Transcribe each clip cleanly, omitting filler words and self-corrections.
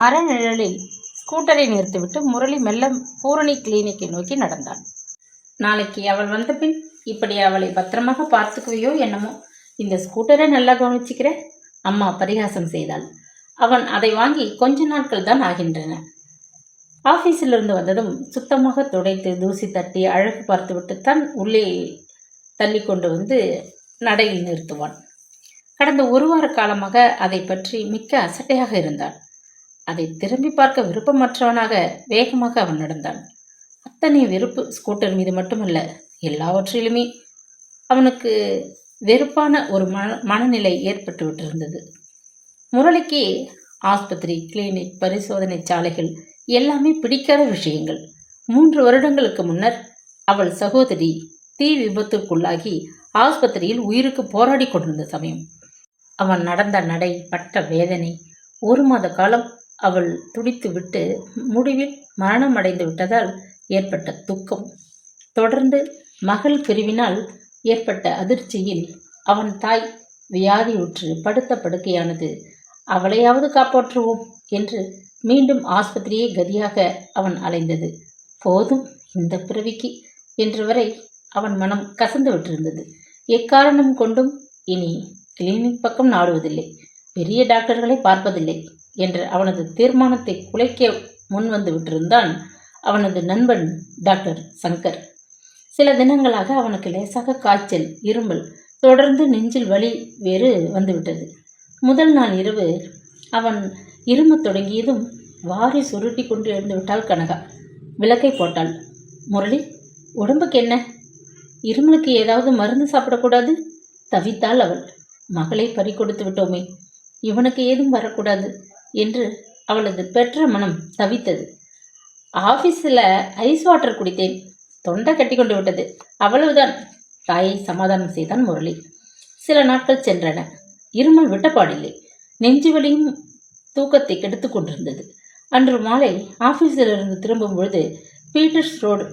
அறநிழலில் ஸ்கூட்டரை நிறுத்திவிட்டு முரளி மெல்ல பூரணி கிளினிக்கை நோக்கி நடந்தான். நாளைக்கு அவள் வந்தபின் இப்படி அவளை பத்திரமாக பார்த்துக்குவையோ என்னமோ. இந்த ஸ்கூட்டரை நல்லா கவனிச்சுக்கிற அம்மா பரிகாசம் செய்தாள். அவன் அதை வாங்கி கொஞ்ச நாட்கள் தான் ஆகின்றன. ஆபீஸிலிருந்து வந்ததும் சுத்தமாக துடைத்து தூசி தட்டி அழகு பார்த்துவிட்டு தான் உள்ளே தள்ளி கொண்டு வந்து நடையில் நிறுத்துவான். கடந்த ஒரு வார காலமாக அதை பற்றி மிக்க அசட்டையாக இருந்தான். அதை திரும்பி பார்க்க விருப்பமற்றவனாக வேகமாக அவன் நடந்தான். அத்தனை வெறுப்பு ஸ்கூட்டர் மீது மட்டுமல்ல, எல்லாவற்றிலுமே அவனுக்கு வெறுப்பான ஒரு மனநிலை ஏற்பட்டு விட்டிருந்தது. முரளிக்கு ஆஸ்பத்திரி, கிளினிக், பரிசோதனை சாலைகள் எல்லாமே பிடிக்காத விஷயங்கள். 3 வருடங்களுக்கு முன்னர் அவள் சகோதரி தீ விபத்துக்குள்ளாகி ஆஸ்பத்திரியில் உயிருக்கு போராடி கொண்டிருந்த சமயம். அவன் நடந்த நடை, பட்ட வேதனை, 1 மாத காலம் அவள் துடித்து விட்டு முடிவில் மரணம் அடைந்து விட்டதால் ஏற்பட்ட துக்கம், தொடர்ந்து மகள் பிரிவினால் ஏற்பட்ட அதிர்ச்சியில் அவன் தாய் வியாதியுற்று படுத்த படுக்கையானது. அவளையாவது காப்பாற்றுவோம் என்று மீண்டும் ஆஸ்பத்திரியே கதியாக அவன் அலைந்தது. போதும் இந்த பிறவிக்கு என்று வரை அவன் மனம் கசந்து விட்டிருந்தது. எக்காரணம் கொண்டும் இனி கிளினிக் பக்கம் நாடுவதில்லை, பெரிய டாக்டர்களை பார்ப்பதில்லை என்ற அவனது தீர்மானத்தை குலைக்க முன்வந்து விட்டிருந்தான் அவனது நண்பன் டாக்டர் சங்கர். சில தினங்களாக அவனுக்கு லேசாக காய்ச்சல், இருமல், தொடர்ந்து நெஞ்சில் வலி வேறு வந்துவிட்டது. முதல் நாள் இரவு அவன் இருமத் தொடங்கியதும் வாரி சுருட்டி கொண்டு எழுந்து விட்டாள் கனகா. விளக்கை போட்டாள். முரளி, உடம்புக்கு என்ன? இருமலுக்கு ஏதாவது மருந்து சாப்பிடக்கூடாது? தவித்தாள் அவள். மகளை பறி கொடுத்து விட்டோமே, இவனுக்கு ஏதும் வரக்கூடாது என்று அவளது பெற்ற மனம் தவித்தது. ஆஃபீஸில் ஐஸ் வாட்டர் குடித்தேன், தொண்டை கட்டி கொண்டு விட்டது, அவ்வளவுதான். தாயை சமாதானம் செய்தான் முரளி. சில நாட்கள் சென்றன. இருமல் விட்டப்பாடில்லை. நெஞ்சு வலியும் தூக்கத்தை கெடுத்து கொண்டிருந்தது. அன்று மாலை ஆஃபீஸிலிருந்து திரும்பும் பொழுது பீட்டர்ஸ் ரோடு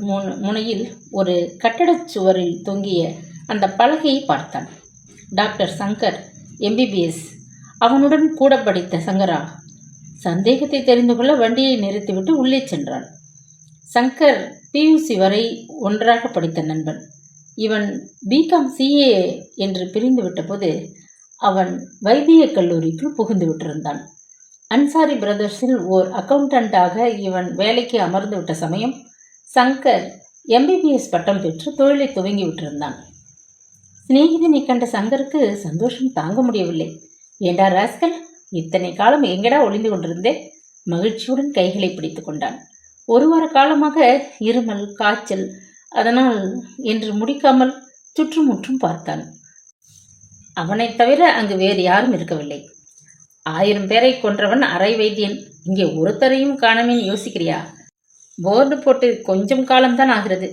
முனையில் ஒரு கட்டடச் சுவரில் தொங்கிய அந்த பலகையை பார்த்தான். டாக்டர் சங்கர் MBBS, அவனுடன் கூட படித்த சங்கரா. சந்தேகத்தை தெரிந்து கொள்ள வண்டியை நிறுத்திவிட்டு உள்ளே சென்றான். சங்கர் PUC வரை ஒன்றாக படித்த நண்பன். இவன் BCom CA என்று பிரிந்து விட்டபோது அவன் வைத்திய கல்லூரிக்குள் புகுந்து விட்டிருந்தான். அன்சாரி பிரதர்ஸில் ஓர் அக்கவுண்டண்டாக இவன் வேலைக்கு அமர்ந்து விட்ட சமயம் சங்கர் MBBS பட்டம் பெற்று தொழிலை துவங்கி விட்டிருந்தான். சிநேகிதனை கண்ட சங்கருக்கு சந்தோஷம் தாங்க முடியவில்லை. ஏண்டா ராஸ்கல், இத்தனை காலம் எங்கடா ஒளிந்து கொண்டிருந்தே? மகிழ்ச்சியுடன் கைகளை பிடித்து கொண்டான். 1 வார காலமாக இருமல், காய்ச்சல், அதனால் என்று முடிக்காமல் சுற்றுமுற்றும் பார்த்தான். அவனை தவிர அங்கு வேறு யாரும் இருக்கவில்லை. 1000 பேரை கொன்றவன் அரை வைத்தியன், இங்கே ஒருத்தரையும் காணமேன்னு யோசிக்கிறியா? போர்டு போட்டு கொஞ்சம் காலம்தான் ஆகிறது.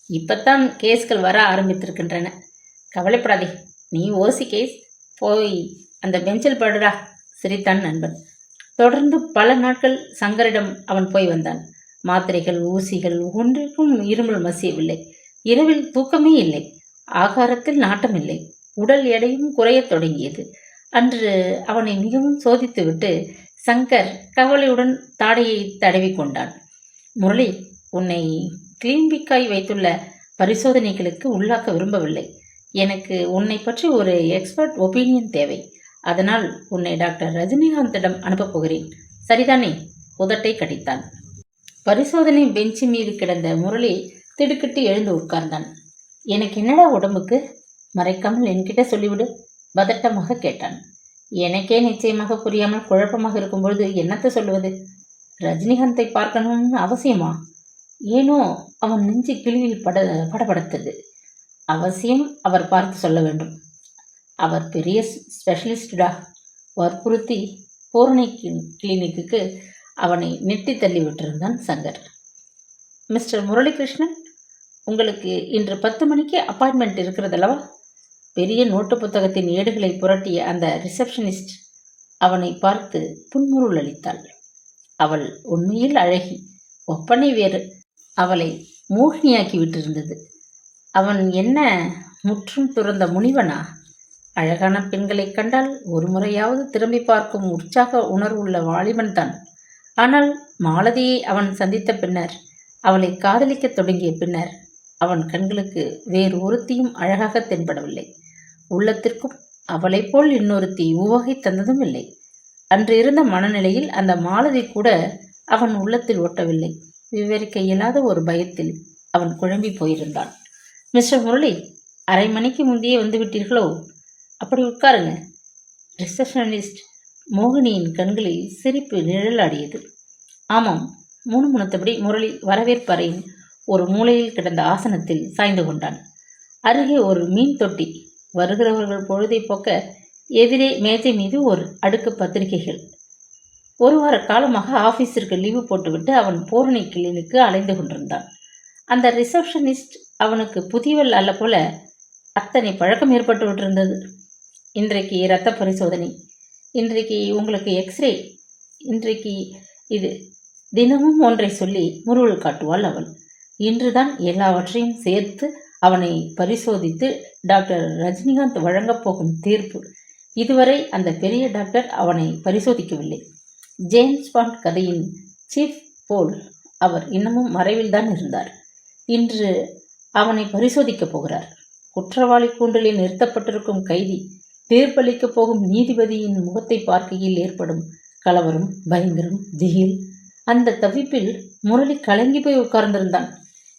இப்பத்தான் கேஸ்கள் வர ஆரம்பித்திருக்கின்றன. கவலைப்படாதே, நீ ஓசி கேஸ், போய் அந்த பெஞ்சில் படுடா, சிரித்தான் நண்பன். தொடர்ந்து பல நாட்கள் சங்கரிடம் அவன் போய் வந்தான். மாத்திரைகள், ஊசிகள், ஒன்றிற்கும் இருமல் மசியவில்லை. இரவில் தூக்கமே இல்லை. ஆகாரத்தில் நாட்டமில்லை. உடல் எடையும் குறையத் தொடங்கியது. அன்று அவனை மிகவும் சோதித்துவிட்டு சங்கர் கவலையுடன் தாடையை தடவி கொண்டான். முரளி, உன்னை கிளினிக்காய் வைத்துள்ள பரிசோதனைகளுக்கு உள்ளாக்க விரும்பவில்லை. எனக்கு உன்னை பற்றி ஒரு எக்ஸ்பர்ட் ஒப்பீனியன் தேவை. அதனால் உன்னை டாக்டர் ரஜினிகாந்திடம் அனுப்பப் போகிறேன், சரிதானே? உதட்டை கடித்தான். பரிசோதனை பெஞ்சு மீது கிடந்த முரளி திடுக்கிட்டு எழுந்து உட்கார்ந்தான். எனக்கு என்னடா உடம்புக்கு? மறைக்காமல் என்கிட்ட சொல்லிவிடு, பதட்டமாக கேட்டான். எனக்கே நிச்சயமாக புரியாமல் குழப்பமாக இருக்கும்பொழுது என்னத்தை சொல்லுவது? ரஜினிகாந்தை பார்க்கணும்னு அவசியமா? ஏனோ அவன் நெஞ்சு கிளியில் படபடத்தது. அவசியம் அவர் பார்த்து சொல்ல வேண்டும். அவர் பெரிய ஸ்பெஷலிஸ்டா. வற்புறுத்தி பூரணி கிளினிக்கு அவனை நெட்டி தள்ளி விட்டிருந்தான் சங்கர். மிஸ்டர் முரளிகிருஷ்ணன், உங்களுக்கு இன்று 10 மணிக்கு அப்பாயின்மெண்ட் இருக்கிறதல்லவா? பெரிய நோட்டு புத்தகத்தின் ஏடுகளை புரட்டிய அந்த ரிசப்ஷனிஸ்ட் அவனை பார்த்து புன்முருள் அளித்தாள். அவள் உண்மையில் அழகி, ஒப்பனை வேறு. அவளை மோகினியாக்கி விட்டிருந்தது. அவன் என்ன முற்றும் துறந்த முனிவனா? அழகான பெண்களை கண்டால் ஒரு முறையாவது திரும்பி பார்க்கும் உற்சாக உணர்வுள்ள வாலிபன் தான். ஆனால் மாலதியை அவன் சந்தித்த பின்னர், அவளை காதலிக்கத் தொடங்கிய பின்னர் அவன் கண்களுக்கு வேறு ஒருத்தியும் அழகாக தென்படவில்லை. உள்ளத்திற்கும் அவளைப் போல் இன்னொருத்தி உவகை தந்ததும் இல்லை. அன்று இருந்த மனநிலையில் அந்த மாலதி கூட அவன் உள்ளத்தில் ஒட்டவில்லை. விவரிக்க இயலாத ஒரு பயத்தில் அவன் குழம்பி போயிருந்தான். மிஸ்டர் முரளி, அரை மணிக்கு முந்தையே வந்துவிட்டீர்களோ? அப்படி உட்காருங்க. ரிசப்ஷனிஸ்ட் மோகினியின் கண்களில் சிரிப்பு நிழலாடியது. ஆமாம், முணுமுணுத்தபடி முரளி வரவேற்பறையின் ஒரு மூலையில் கிடந்த ஆசனத்தில் சாய்ந்து கொண்டான். அருகே ஒரு மீன் தொட்டி. வருகிறவர்கள் பொழுதை போக்க எதிரே மேஜை மீது ஒரு அடுக்கு பத்திரிகைகள். ஒரு வார காலமாக ஆபீஸிற்கு லீவு போட்டுவிட்டு அவன் பூரணி கிளினிக்கு அலைந்து கொண்டிருந்தான். அந்த ரிசப்ஷனிஸ்ட் அவனுக்கு புதியவள் அல்ல போல அத்தனை பழக்கம் ஏற்பட்டு விட்டிருந்தது. இன்றைக்கு இரத்த பரிசோதனை, இன்றைக்கு உங்களுக்கு எக்ஸ்ரே, இன்றைக்கு இது, தினமும் ஒன்றை சொல்லி முருவல் காட்டுவாள் அவள். இன்றுதான் எல்லாவற்றையும் சேர்த்து அவனை பரிசோதித்து டாக்டர் ரஜினிகாந்த் வழங்கப் போகும் தீர்ப்பு. இதுவரை அந்த பெரிய டாக்டர் அவனை பரிசோதிக்கவில்லை. ஜேம்ஸ் பாண்ட் கதையின் சீஃப் போல் அவர் இன்னமும் மறைவில்தான் இருந்தார். இன்று அவனை பரிசோதிக்கப் போகிறார். குற்றவாளி கூண்டிலில் நிறுத்தப்பட்டிருக்கும் கைதி தீர்ப்பளிக்கப் போகும் நீதிபதியின் முகத்தை பார்க்கையில் ஏற்படும் கலவரம், பயங்கரம், திகில், அந்த தவிப்பில் முரளி கலங்கி போய் உட்கார்ந்திருந்தான்.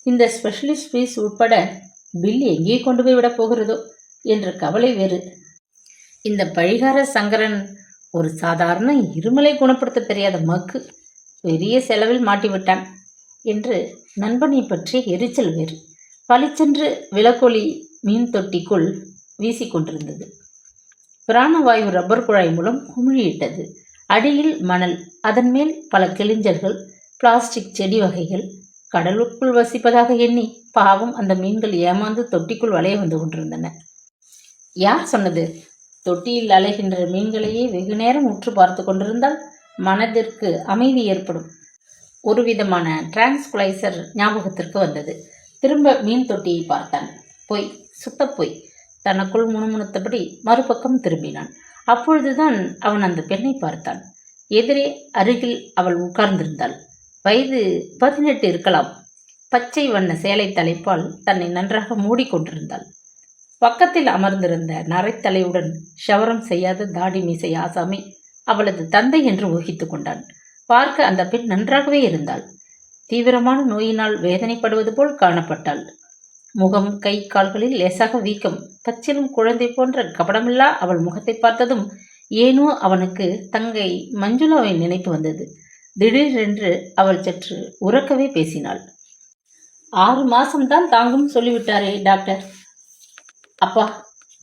இந்த ஸ்பெஷலிஸ்ட் ஃபீஸ் உட்பட பில் எங்கே கொண்டு போய் விடப் போகிறதோ என்ற கவலை வேறு. இந்த பழிகார சங்கரன் ஒரு சாதாரண இருமலை குணப்படுத்த தெரியாத மக்கு, பெரிய செலவில் மாட்டிவிட்டான் என்று நண்பனை பற்றிய எரிச்சல் வேறு பளிச்சென்று விளக்கொலி மீன் தொட்டிக்குள் வீசிக்கொண்டிருந்தது. பிராணவாயு ரப்பர் குழாய் மூலம் குமிழியிட்டது. அடியில் மணல், அதன் மேல் பல கிளிஞ்சல்கள், பிளாஸ்டிக் செடி வகைகள். கடலுக்குள் வசிப்பதாக எண்ணி பாவம் அந்த மீன்கள் ஏமாந்து தொட்டிக்குள் வளைய வந்து கொண்டிருந்தன. யார் சொன்னது? தொட்டியில் அலைகின்ற மீன்களையே வெகு நேரம் உற்று பார்த்து கொண்டிருந்தால் மனதிற்கு அமைதி ஏற்படும். ஒரு விதமான டிரான்ஸ்குலைசர் ஞாபகத்திற்கு வந்தது. திரும்ப மீன் தொட்டியை பார்த்தான். பொய், சுத்த பொய். தனக்குள் முணுமுணுத்தபடி மறுபக்கம் திரும்பினான். அப்பொழுதுதான் அவன் அந்த பெண்ணை பார்த்தான். எதிரே அருகில் அவள் உட்கார்ந்திருந்தாள். வயது 18 இருக்கலாம். பச்சை வண்ண சேலை தலைப்பால் தன்னை நன்றாக மூடிக்கொண்டிருந்தாள். பக்கத்தில் அமர்ந்திருந்த நரைத்தலையுடன் ஷவரம் செய்யாத தாடி மீசை ஆசாமி அவளது தந்தை என்று ஊகித்து கொண்டான். பார்க்க அந்த பெண் நன்றாகவே இருந்தாள். தீவிரமான நோயினால் வேதனைப்படுவது போல் காணப்பட்டாள். முகம், கை, கால்களில் லேசாக வீக்கம். பச்சிலும் குழந்தை போன்ற கபடமில்லா அவள் முகத்தை பார்த்ததும் ஏனோ அவனுக்கு தங்கை மஞ்சுளாவின் நினைப்பு வந்தது. திடீரென்று அவள் சற்று உரக்கவே பேசினாள். 6 மாசம்தான் தாங்கும் சொல்லிவிட்டாரே டாக்டர். அப்பா,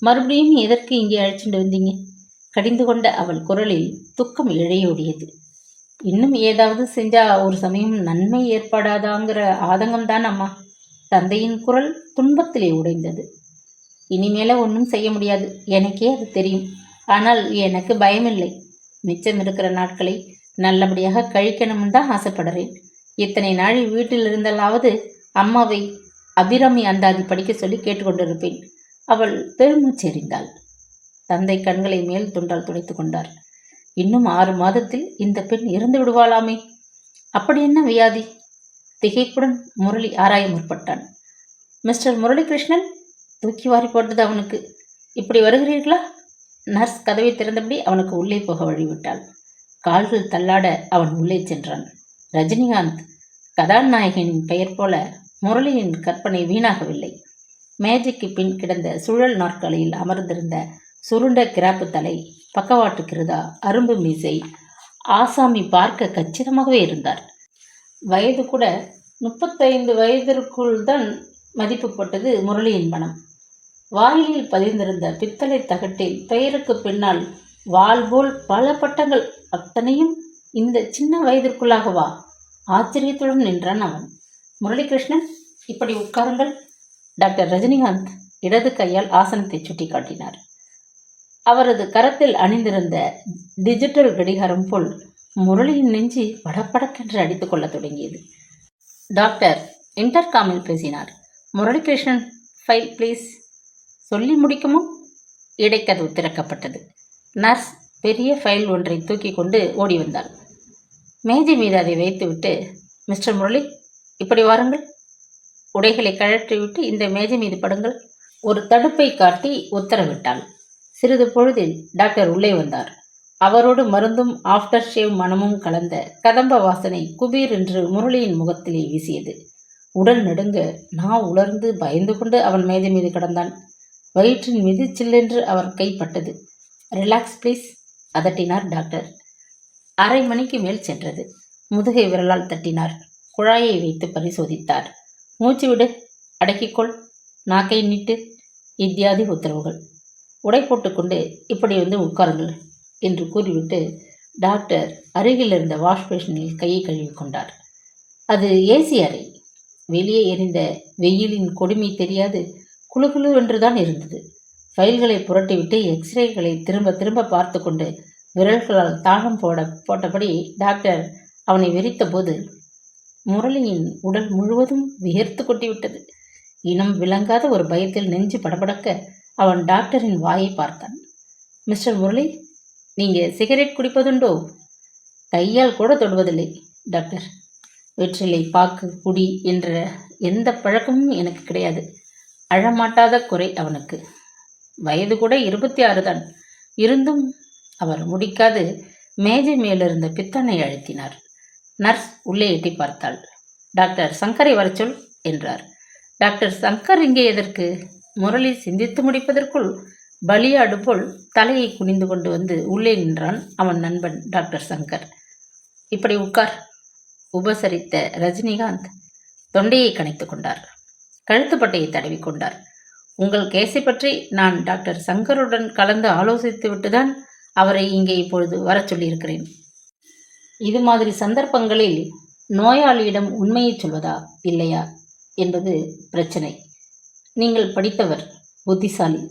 மறுபடியும் எதற்கு இங்கே அழைச்சிட்டு வந்தீங்க? கடிந்து கொண்ட அவள் குரலில் துக்கம் இழையோடியது. இன்னும் ஏதாவது செஞ்சா ஒரு சமயம் நன்மை ஏற்படாதாங்கிற ஆதங்கம்தான் அம்மா. தந்தையின் குரல் துன்பத்திலே உடைந்தது. இனிமேல ஒன்றும் செய்ய முடியாது, எனக்கே அது தெரியும். ஆனால் எனக்கு பயமில்லை. மிச்சம் இருக்கிற நாட்களை நல்லபடியாக கழிக்கணும்னு தான் ஆசைப்படுறேன். இத்தனை நாள் வீட்டில் இருந்தாலாவது அம்மாவை அபிராமி அந்தாதி படிக்க சொல்லி கேட்டுக்கொண்டிருப்பேன். அவள் பெருமூச்செறிந்தாள். தந்தை கண்களை மேல் துண்டால் துடைத்து கொண்டார். இன்னும் 6 மாதத்தில் இந்த பெண் இறந்து விடுவாளாமே. அப்படி என்ன வியாதி? திகைப்புடன் முரளி ஆராய முற்பட்டான். மிஸ்டர் முரளிகிருஷ்ணன், தூக்கி வாரி போட்டது அவனுக்கு. இப்படி வருகிறீர்களா? நர்ஸ் கதவை திறந்தபடி அவனுக்கு உள்ளே போக வழிவிட்டாள். கால்கள் தள்ளாட அவன் உள்ளே சென்றான். ரஜினிகாந்த் கதாநாயகனின் பெயர் போல முரளியின் கற்பனை வீணாகவில்லை. மேஜைக்கு பின் கிடந்த சுழல் நாற்காலியில் அமர்ந்திருந்த சுருண்ட கிராப்பு தலை, பக்கவாட்டு கிருதா, அரும்பு மீசை ஆசாமி பார்க்க கச்சிதமாகவே இருந்தார். வயது கூட 35 வயதிற்குள் தான் மதிப்பு போட்டது முரளியின் மனம். வாயிலில் பதிந்திருந்த பித்தளை தகட்டில் பெயருக்கு பின்னால் வாள் போல் பல பட்டங்கள், அத்தனையும் இந்த சின்ன வயதிற்குள்ளாகவா? ஆச்சரியத்துடன் நின்றான் அவன். முரளிகிருஷ்ணன், இப்படி உட்காருங்கள். டாக்டர் ரஜினிகாந்த் இடது கையால் ஆசனத்தை சுட்டி காட்டினார். அவரது கரத்தில் அணிந்திருந்த டிஜிட்டல் கடிகாரம் போல் முரளியின் நெஞ்சு படப்படக்கென்று அடித்துக் கொள்ள தொடங்கியது. டாக்டர் இன்டர்காமில் பேசினார். Muralikrishnan, file please. சொல்லி முடிக்குமோ இடைக்கதவு திறக்கப்பட்டது. நர்ஸ் பெரிய ஃபைல் ஒன்றை தூக்கி கொண்டு ஓடி வந்தாள். மேஜை மீது அதை வைத்துவிட்டு, மிஸ்டர் முரளி, இப்படி வாருங்கள். உடைகளை கழற்றிவிட்டு இந்த மேஜை மீது படுங்கள். ஒரு தடுப்பை காட்டி உத்தரவிட்டாள். சிறிது பொழுதில் டாக்டர் உள்ளே வந்தார். அவரோடு மருந்தும் ஆஃப்டர் ஷேவ் மனமும் கலந்த கதம்ப வாசனை குபீர் என்று முரளியின் முகத்திலே வீசியது. உடல் நடுங்க, உலர்ந்து பயந்து கொண்டு அவன் மேஜை மீது கிடந்தான். வயிற்றின் மீது சில்லென்று அவர் கைப்பட்டது. ரிலாக்ஸ் ப்ளீஸ், அதட்டினார் டாக்டர். அரை மணிக்கு மேல் சென்றது. முதுகை விரலால் தட்டினார். குழாயை வைத்து பரிசோதித்தார். மூச்சு விடு, அடக்கிக்கொள், நாக்கை நீட்டு, இத்தியாதி உத்தரவுகள். உடை போட்டுக்கொண்டு இப்படி வந்து உட்காருங்கள் என்று கூறிவிட்டு டாக்டர் அருகில் இருந்த வாஷ் பேஷனில் கையை கழுவி கொண்டார். அது ஏசி அறை. வெளியே எரிந்த வெயிலின் கொடுமை தெரியாது குழுகுழு என்றுதான் இருந்தது. ஃபைல்களை புரட்டிவிட்டு எக்ஸ்ரேகளை திரும்ப திரும்ப பார்த்து கொண்டு விரல்களால் தாகம் போட்டபடி டாக்டர் அவனை வெறித்த போது முரளியின் உடல் முழுவதும் வியர்த்து கொட்டிவிட்டது. இனம் விளங்காத ஒரு பயத்தில் நெஞ்சு படபடக்க அவன் டாக்டரின் வாயை பார்த்தான். மிஸ்டர் முரளி, நீங்கள் சிகரெட் குடிப்பதுண்டோ? கையால் கூட தொடுவதில்லை டாக்டர். வெற்றிலை, பாக்கு, குடி என்ற எந்த பழக்கமும் எனக்கு கிடையாது. அழமாட்டாத குறை அவனுக்கு. வயது கூட 26 தான். இருந்தும் அவர் முடிக்காது மேஜை மேலிருந்த பித்தனை அழுத்தினார். நர்ஸ் உள்ளே எட்டி பார்த்தாள். டாக்டர் சங்கரை வரச்சொல் என்றார். டாக்டர் சங்கர் இங்கே எதற்கு? முரளி சிந்தித்து முடிப்பதற்குள் பலியாடு போல் தலையை குனிந்து கொண்டு வந்து உள்ளே நின்றான் அவன் நண்பன் டாக்டர் சங்கர். இப்படி உட்கார், உபசரித்த ரஜினிகாந்த் தொண்டையை கனைத்து கொண்டார். கழுத்துப்பட்டையை தடவி கொண்டார். உங்கள் கேஸை பற்றி நான் டாக்டர் சங்கருடன் கலந்து ஆலோசித்து விட்டுதான் அவரை இங்கே இப்பொழுது வரச் சொல்லியிருக்கிறேன். இது மாதிரி சந்தர்ப்பங்களில் நோயாளியிடம் உண்மையை சொல்வதா இல்லையா என்பது பிரச்சனை. நீங்கள் படித்தவர், புத்திசாலி,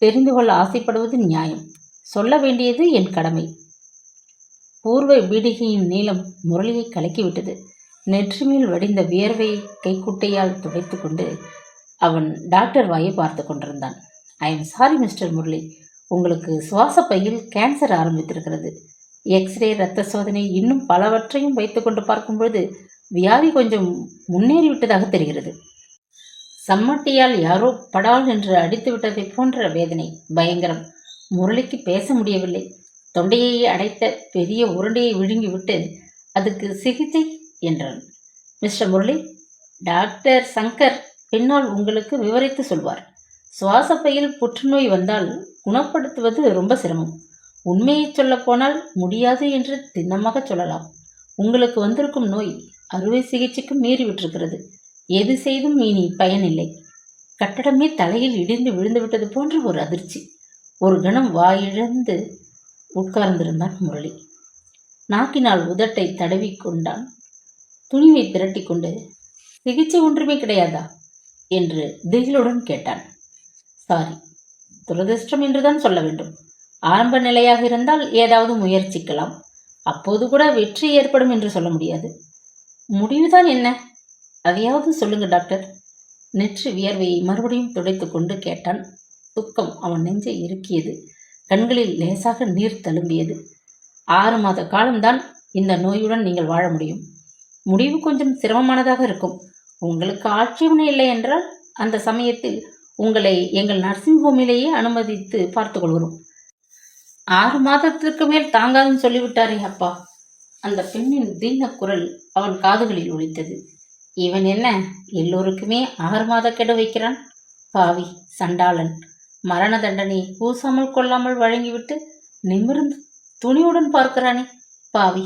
தெரிந்து கொள்ள ஆசைப்படுவது நியாயம். சொல்ல வேண்டியது என் கடமை. பூர்வ பீடிகையின் நீளம் முரளியை கலக்கிவிட்டது. நெற்றிமேல் வடிந்த வியர்வையை கைக்குட்டையால் துடைத்து கொண்டு அவன் டாக்டர் வாயை பார்த்து கொண்டிருந்தான். I am sorry mister Murali, உங்களுக்கு சுவாச பையில் கேன்சர் ஆரம்பித்திருக்கிறது. எக்ஸ்ரே, இரத்த சோதனை, இன்னும் பலவற்றையும் வைத்துக்கொண்டு பார்க்கும்பொழுது வியாதி கொஞ்சம் முன்னேறிவிட்டதாக தெரிகிறது. சம்மட்டியால் யாரோ படால் என்று அடித்து விட்டதை போன்ற வேதனை, பயங்கரம். முரளிக்கு பேச முடியவில்லை. தொண்டையை அடைத்த பெரிய உருண்டையை விழுங்கிவிட்டு அதுக்கு சிகிச்சை என்றான். மிஸ்டர் முரளி, டாக்டர் சங்கர் பின்னால் உங்களுக்கு விவரித்து சொல்வார். சுவாசப்பையில் புற்றுநோய் வந்தால் குணப்படுத்துவது ரொம்ப சிரமம். உண்மையை சொல்ல போனால் முடியாது என்று திண்ணமாக சொல்லலாம். உங்களுக்கு வந்திருக்கும் நோய் அறுவை சிகிச்சைக்கு மீறிவிட்டிருக்கிறது. எது செய்தும் இனி பயனில்லை. கட்டடமே தலையில் இடிந்து விழுந்து விட்டது போன்ற ஒரு அதிர்ச்சி. ஒரு கணம் வாயிழந்து உட்கார்ந்திருந்தான் முரளி. நாக்கினால் உதட்டை தடவி கொண்டான். துணிவை திரட்டி கொண்டு, சிகிச்சை ஒன்றுமே கிடையாதா என்று திகிலுடன் கேட்டான். சாரி, துரதிர்ஷ்டம் என்றுதான் சொல்ல வேண்டும். ஆரம்ப நிலையாக இருந்தால் ஏதாவது முயற்சிக்கலாம். அப்போது கூட வெற்றி ஏற்படும் என்று சொல்ல முடியாது. முடிவுதான் என்ன? அதையாவது சொல்லுங்க டாக்டர். நெற்றி வியர்வையை மறுபடியும் துடைத்து கொண்டு கேட்டான். துக்கம் அவன் நெஞ்சை இறுக்கியது. கண்களில் லேசாக நீர் தழும்பியது. 6 மாத காலம்தான் இந்த நோயுடன் நீங்கள் வாழ முடியும். முடிவு கொஞ்சம் சிரமமானதாக இருக்கும். உங்களுக்கு ஆட்சேபனை இல்லை என்றால் அந்த சமயத்தில் உங்களை எங்கள் நர்சிங் ஹோமிலேயே அனுமதித்து பார்த்து கொள்கிறோம். 6 மாதத்திற்கு மேல் தாங்காதுன்னு சொல்லிவிட்டாரே அப்பா. அந்த பெண்ணின் தீன குரல் அவன் காதுகளில் ஒலித்தது. இவன் என்ன எல்லோருக்குமே 6 மாத கெடு வைக்கிறான்? பாவி, சண்டாளன். மரண தண்டனை கூசாமல் கொள்ளாமல் வழங்கிவிட்டு நிமிர்ந்து துணியுடன் பார்க்கிறானே பாவி.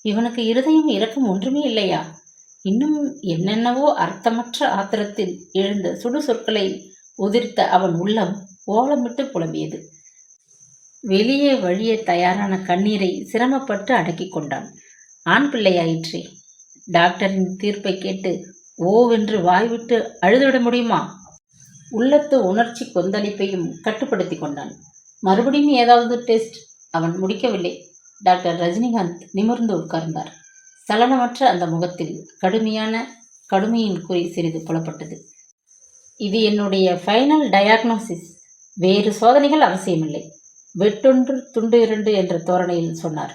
இவனுக்கு இருதயம் இரக்கம் ஒன்றுமே இல்லையா? இன்னும் என்னென்னவோ அர்த்தமற்ற ஆத்திரத்தில் எழுந்த சுடு சொற்களை உதிர்த்த அவன் உள்ளம் ஓலமிட்டு புலம்பியது. வெளியே வழிய தயாரான கண்ணீரை சிரமப்பட்டு அடக்கி கொண்டான். ஆண் பிள்ளையாயிற்றே. டாக்டரின் தீர்ப்பை கேட்டு ஓவென்று வாய்விட்டு அழுதுவிட முடியுமா? உள்ளத்து உணர்ச்சி கொந்தளிப்பையும் கட்டுப்படுத்தி கொண்டான். மறுபடியும் ஏதாவது டெஸ்ட்? அவன் முடிக்கவில்லை. டாக்டர் ரஜினிகாந்த் நிமிர்ந்து உட்கார்ந்தார். சலனமற்ற அந்த முகத்தில் கடுமையின் குறி சிறிது புலப்பட்டது. இது என்னுடைய ஃபைனல் டயாக்னோசிஸ். வேறு சோதனைகள் அவசியமில்லை. வெட்டொன்று துண்டு 2 என்ற தோரணையில் சொன்னார்.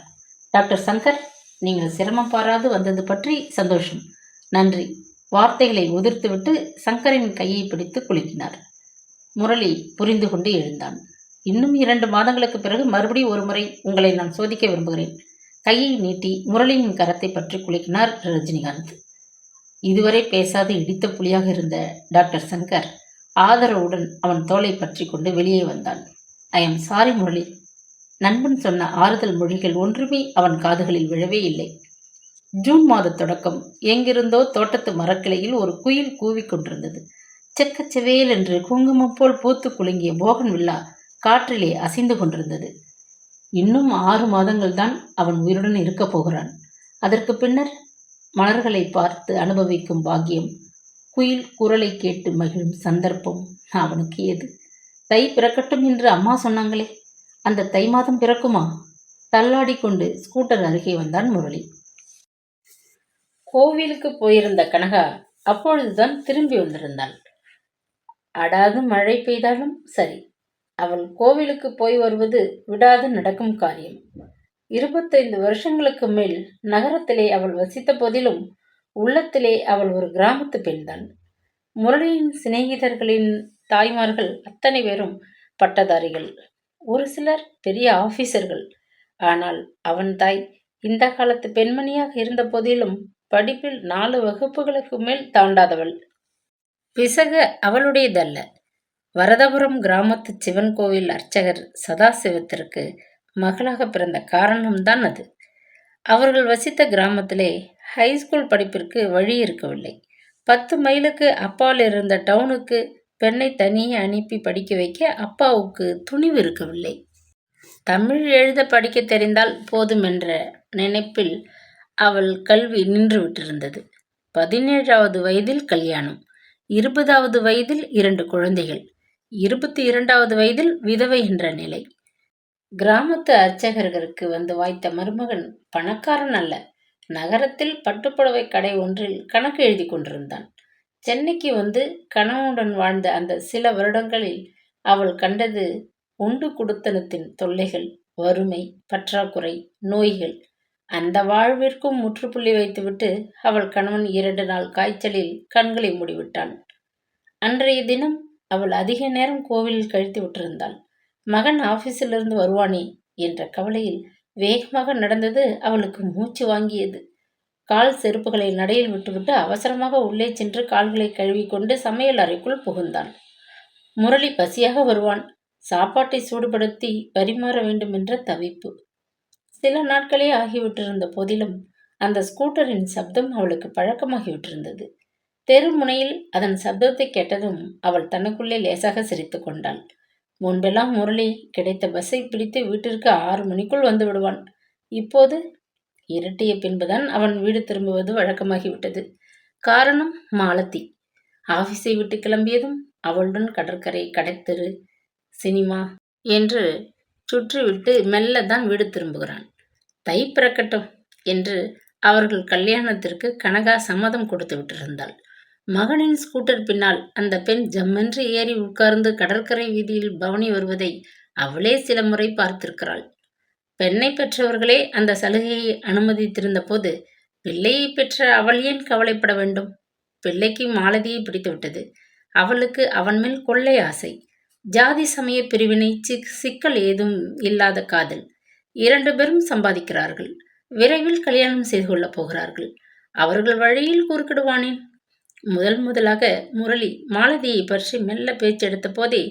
டாக்டர் சங்கர், நீங்கள் சிரமம் பாராது வந்தது பற்றி சந்தோஷம். நன்றி. வார்த்தைகளை உதிர்த்துவிட்டு சங்கரின் கையை பிடித்து குலுக்கினார். முரளி புரிந்து கொண்டு எழுந்தான். இன்னும் 2 மாதங்களுக்கு பிறகு மறுபடியும் ஒரு முறை உங்களை நான் சோதிக்க விரும்புகிறேன். கையை நீட்டி முரளியின் கரத்தை பற்றி குலுக்கினார் ரஜினிகாந்த். இதுவரை பேசாது இடித்த புலியாக இருந்த டாக்டர் சங்கர் ஆதரவுடன் அவன் தோளை பற்றி கொண்டு வெளியே வந்தான். I am sorry Murali. நண்பன் சொன்ன ஆறுதல் மொழிகள் ஒன்றுமே அவன் காதுகளில் விழவே இல்லை. ஜூன் மாத தொடக்கம் எங்கிருந்தோ தோட்டத்து மரக்கிளையில் ஒரு குயில் கூவிக்கொண்டிருந்தது. செக்கச்செவேல் என்று குங்குமம் போல் பூத்து குலுங்கிய போகன் வில்லா காற்றிலே அசைந்து கொண்டிருந்தது. இன்னும் 6 மாதங்கள் தான் அவன் உயிருடன் இருக்கப் போகிறான். அதற்கு பின்னர் மலர்களை பார்த்து அனுபவிக்கும் பாக்கியம், குயில் குரலை கேட்டு மகிழும் சந்தர்ப்பம் அவனுக்கு ஏது? தை பிறக்கட்டும் என்று அம்மா சொன்னாங்களே, அந்த தை மாதம் பிறக்குமா? தள்ளாடி கொண்டு ஸ்கூட்டர் அருகே வந்தான் முரளி. கோவிலுக்கு போயிருந்த கனகா அப்பொழுதுதான் திரும்பி வந்திருந்தாள். அடாது மழை பெய்தாலும் சரி, அவள் கோவிலுக்கு போய் வருவது விடாது நடக்கும் காரியம். 25 வருஷங்களுக்கு மேல் நகரத்திலே அவள் வசித்த போதிலும் உள்ளத்திலே அவள் ஒரு கிராமத்து பெண்தான். முரளியின் சிநேகிதர்களின் தாய்மார்கள் அத்தனை பேரும் பட்டதாரிகள், ஒரு சிலர் பெரிய ஆபீசர்கள். ஆனால் அவன் தாய் இந்த காலத்து பெண்மணியாக இருந்த போதிலும் படிப்பில் 4 வகுப்புகளுக்கு மேல் தாண்டாதவள். பிசக அவளுடையதல்ல. வரதபுரம் கிராமத்து சிவன் கோவில் அர்ச்சகர் சதாசிவத்திற்கு மகளாக பிறந்த காரணம்தான் அது. அவர்கள் வசித்த கிராமத்திலே ஹைஸ்கூல் படிப்பிற்கு வழி இருக்கவில்லை. 10 மைலுக்கு அப்பால் இருந்த டவுனுக்கு பெண்ணை தனியே அனுப்பி படிக்க வைக்க அப்பாவுக்கு துணிவு இருக்கவில்லை. தமிழ் எழுத படிக்க தெரிந்தால் போதுமென்ற நினைப்பில் அவள் கல்வி நின்று விட்டிருந்தது. 17வது வயதில் கல்யாணம், 20வது வயதில் 2 குழந்தைகள், 22வது வயதில் விதவை என்ற நிலை. கிராமத்து அர்ச்சகர்களுக்கு வந்து வாய்த்த மருமகன் பணக்காரன் அல்ல. நகரத்தில் பட்டுப்புடவை கடை ஒன்றில் கணக்கு எழுதி கொண்டிருந்தான். சென்னைக்கு வந்து கணவனுடன் வாழ்ந்த அந்த சில வருடங்களில் அவள் கண்டது உண்டு குடுத்தனத்தின் தொல்லைகள், வறுமை, பற்றாக்குறை, நோய்கள். அந்த வாழ்விற்கும் முற்றுப்புள்ளி வைத்துவிட்டு அவள் கணவன் 2 நாள் காய்ச்சலில் கண்களை மூடிவிட்டான். அன்றைய தினம் அவள் அதிக நேரம் கோவிலில் கழித்து விட்டிருந்தாள். மகன் ஆபீஸிலிருந்து வருவானே என்ற கவலையில் வேகமாக நடந்தது அவளுக்கு மூச்சு வாங்கியது. கால் செருப்புகளை நடையில் விட்டுவிட்டு அவசரமாக உள்ளே சென்று கால்களை கழுவிக்கொண்டு சமையல் அறைக்குள் புகுந்தான். முரளி பசியாக வருவான். சாப்பாட்டை சூடுபடுத்தி பரிமாற வேண்டும் என்ற தவிப்பு. சில நாட்களே ஆகிவிட்டிருந்த போதிலும் அந்த ஸ்கூட்டரின் சப்தம் அவளுக்கு பழக்கமாகிவிட்டிருந்தது. தெரு முனையில் அதன் சப்தத்தை கேட்டதும் அவள் தனக்குள்ளே லேசாக சிரித்து கொண்டாள். முன்பெல்லாம் முரளி கிடைத்த பஸ்ஸை பிடித்து வீட்டிற்கு 6 மணிக்குள் வந்து விடுவான். இப்போது இருட்டிய பின்புதான் அவன் வீடு திரும்புவது வழக்கமாகிவிட்டது. காரணம் மாலதி. ஆபீஸை விட்டு கிளம்பியதும் அவளுடன் கடற்கரை, கடைத்தெரு, சினிமா என்று சுற்றிவிட்டு மெல்லதான் வீடு திரும்புகிறான். தை பிறக்கட்டும் என்று அவர்கள் கல்யாணத்திற்கு கனகா சம்மதம் கொடுத்து விட்டிருந்தாள். மகனின் ஸ்கூட்டர் பின்னால் அந்த பெண் ஜம்மென்று ஏறி உட்கார்ந்து கடற்கரை வீதியில் பவனி வருவதை அவளே சில முறை பார்த்திருக்கிறாள். பெண்ணை பெற்றவர்களே அந்த சலுகையை அனுமதித்திருந்த போது பிள்ளையை பெற்ற அவள் ஏன் கவலைப்பட வேண்டும்? பிள்ளைக்கு மாலதியை பிடித்துவிட்டது. அவளுக்கு அவன் மேல் கொள்ளை ஆசை. ஜாதி சமய பிரிவினை சிக்கல் ஏதும் இல்லாத காதல். 2 பேரும் சம்பாதிக்கிறார்கள். விரைவில் கல்யாணம் செய்து கொள்ளப் போகிறார்கள். அவர்கள் வழியில் குறுக்கிடுவானேன்? முதலாக முரளி மாலதியை பற்றி மெல்ல பேச்செடுத்த போதே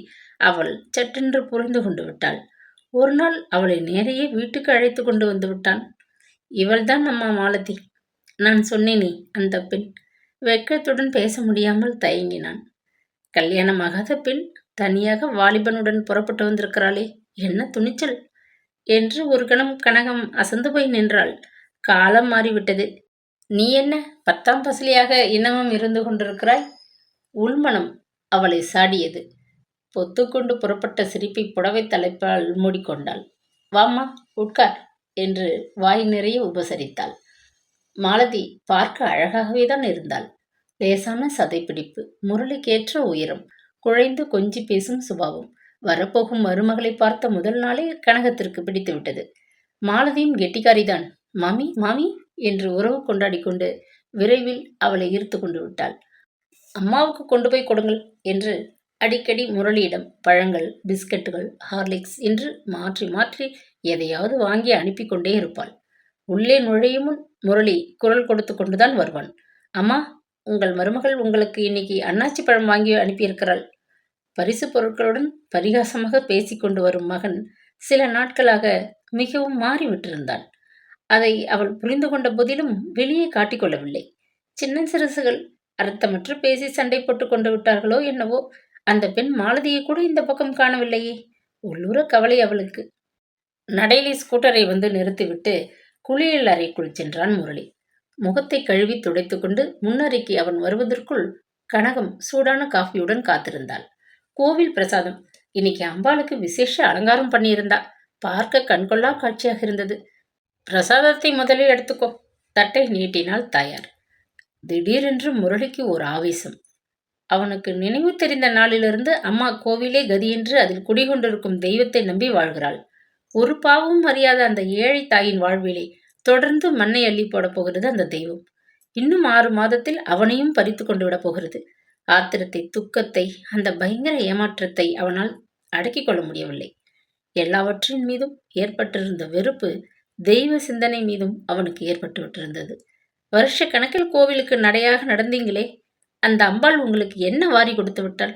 அவள் சட்டென்று புரிந்து கொண்டு விட்டாள். ஒரு நாள் அவளை நேரையே வீட்டுக்கு அழைத்து கொண்டு வந்து விட்டான். இவள்தான் அம்மா மாலதி. நான் சொன்னேனே அந்த பெண். வெட்கத்துடன் பேச முடியாமல் தயங்கினான். கல்யாணமாகாத பெண் தனியாக வாலிபனுடன் புறப்பட்டு வந்திருக்கிறாளே, என்ன துணிச்சல் என்று ஒரு கணம் கனகம் அசந்து போய் நின்றாள். காலம் மாறிவிட்டது. நீ என்ன 10ஆம் பசலியாக இன்னமும் இருந்து கொண்டிருக்கிறாய்? உள்மனம் அவளை சாடியது. பொத்துக்கொண்டு புறப்பட்ட சிரிப்பை புடவை தலைப்பால் மூடிக்கொண்டாள். வாம்மா, உட்கார் என்று வாய் நிறைய உபசரித்தாள். மாலதி பார்க்க அழகாகவே தான் இருந்தாள். லேசான சதைப்பிடிப்பு, முரளிக்கேற்ற உயரம், குழைந்து கொஞ்சி பேசும் சுபாவம். வரப்போகும் மருமகளை பார்த்த முதல் நாளே கனகத்திற்கு பிடித்து விட்டது. மாலதியும் கெட்டிக்காரிதான் மாமி மாமி என்று உறவு கொண்டாடி கொண்டு விரைவில் அவளை ஈர்த்து கொண்டு விட்டாள். அம்மாவுக்கு கொண்டு போய் கொடுங்கள் என்று அடிக்கடி முரளியிடம் பழங்கள், பிஸ்கட்டுகள், ஹார்லிக்ஸ் என்று மாற்றி மாற்றி எதையாவது வாங்கி அனுப்பி கொண்டே இருப்பாள். உள்ளே நுழையும் முன் முரளி குரல் கொடுத்து கொண்டுதான் வருவான். அம்மா, உங்கள் மருமகள் உங்களுக்கு இன்னைக்கு அன்னாச்சி பழம் வாங்கி அனுப்பியிருக்கிறாள். பரிசு பொருட்களுடன் பரிகாசமாக பேசிக்கொண்டு வரும் மகன் சில நாட்களாக மிகவும் மாறிவிட்டிருந்தான். அதை அவள் புரிந்து கொண்ட போதிலும் வெளியே காட்டிக்கொள்ளவில்லை. சின்ன சிறுசுகள் அர்த்தமற்று பேசி சண்டை போட்டு கொண்டு விட்டார்களோ என்னவோ. அந்த பெண் மாலதியை கூட இந்த பக்கம் காணவில்லையே. உள்ளூர கவலை அவளுக்கு. நடையிலே ஸ்கூட்டரை வந்து நிறுத்திவிட்டு குளியல் அறைக்குள் சென்றான் முரளி. முகத்தை கழுவி துடைத்து கொண்டு முன்னறைக்கு அவன் வருவதற்குள் கனகம் சூடான காஃபியுடன் காத்திருந்தாள். கோவில் பிரசாதம். இன்னைக்கு அம்பாளுக்கு விசேஷ அலங்காரம் பண்ணியிருந்தா. பார்க்க கண்கொள்ளா காட்சியாக இருந்தது. பிரசாதத்தை முதலில் எடுத்துக்கோ, தட்டை நீட்டினாள் தாயார். திடீரென்று முரளிக்கு ஒரு ஆவேசம். அவனுக்கு நினைவு தெரிந்த நாளிலிருந்து அம்மா கோவிலே கதியென்று அதில் குடிகொண்டிருக்கும் தெய்வத்தை நம்பி வாழ்கிறாள். ஒரு பாவமும் அறியாத அந்த ஏழை தாயின் வாழ்விலே தொடர்ந்து மண்ணை அள்ளி போட போகிறது அந்த தெய்வம். இன்னும் 6 மாதத்தில் அவனையும் பறித்து கொண்டு விட போகிறது. ஆத்திரத்தை, துக்கத்தை, அந்த பயங்கர ஏமாற்றத்தை அவனால் அடக்கிக் கொள்ள முடியவில்லை. எல்லாவற்றின் மீதும் ஏற்பட்டிருந்த வெறுப்பு தெய்வ சிந்தனை மீதும் அவனுக்கு ஏற்பட்டு விட்டிருந்தது. வருஷ கணக்கில் கோவிலுக்கு நடையாக நடந்தீங்களே, அந்த அம்பாள் உங்களுக்கு என்ன வாரி கொடுத்து விட்டாள்?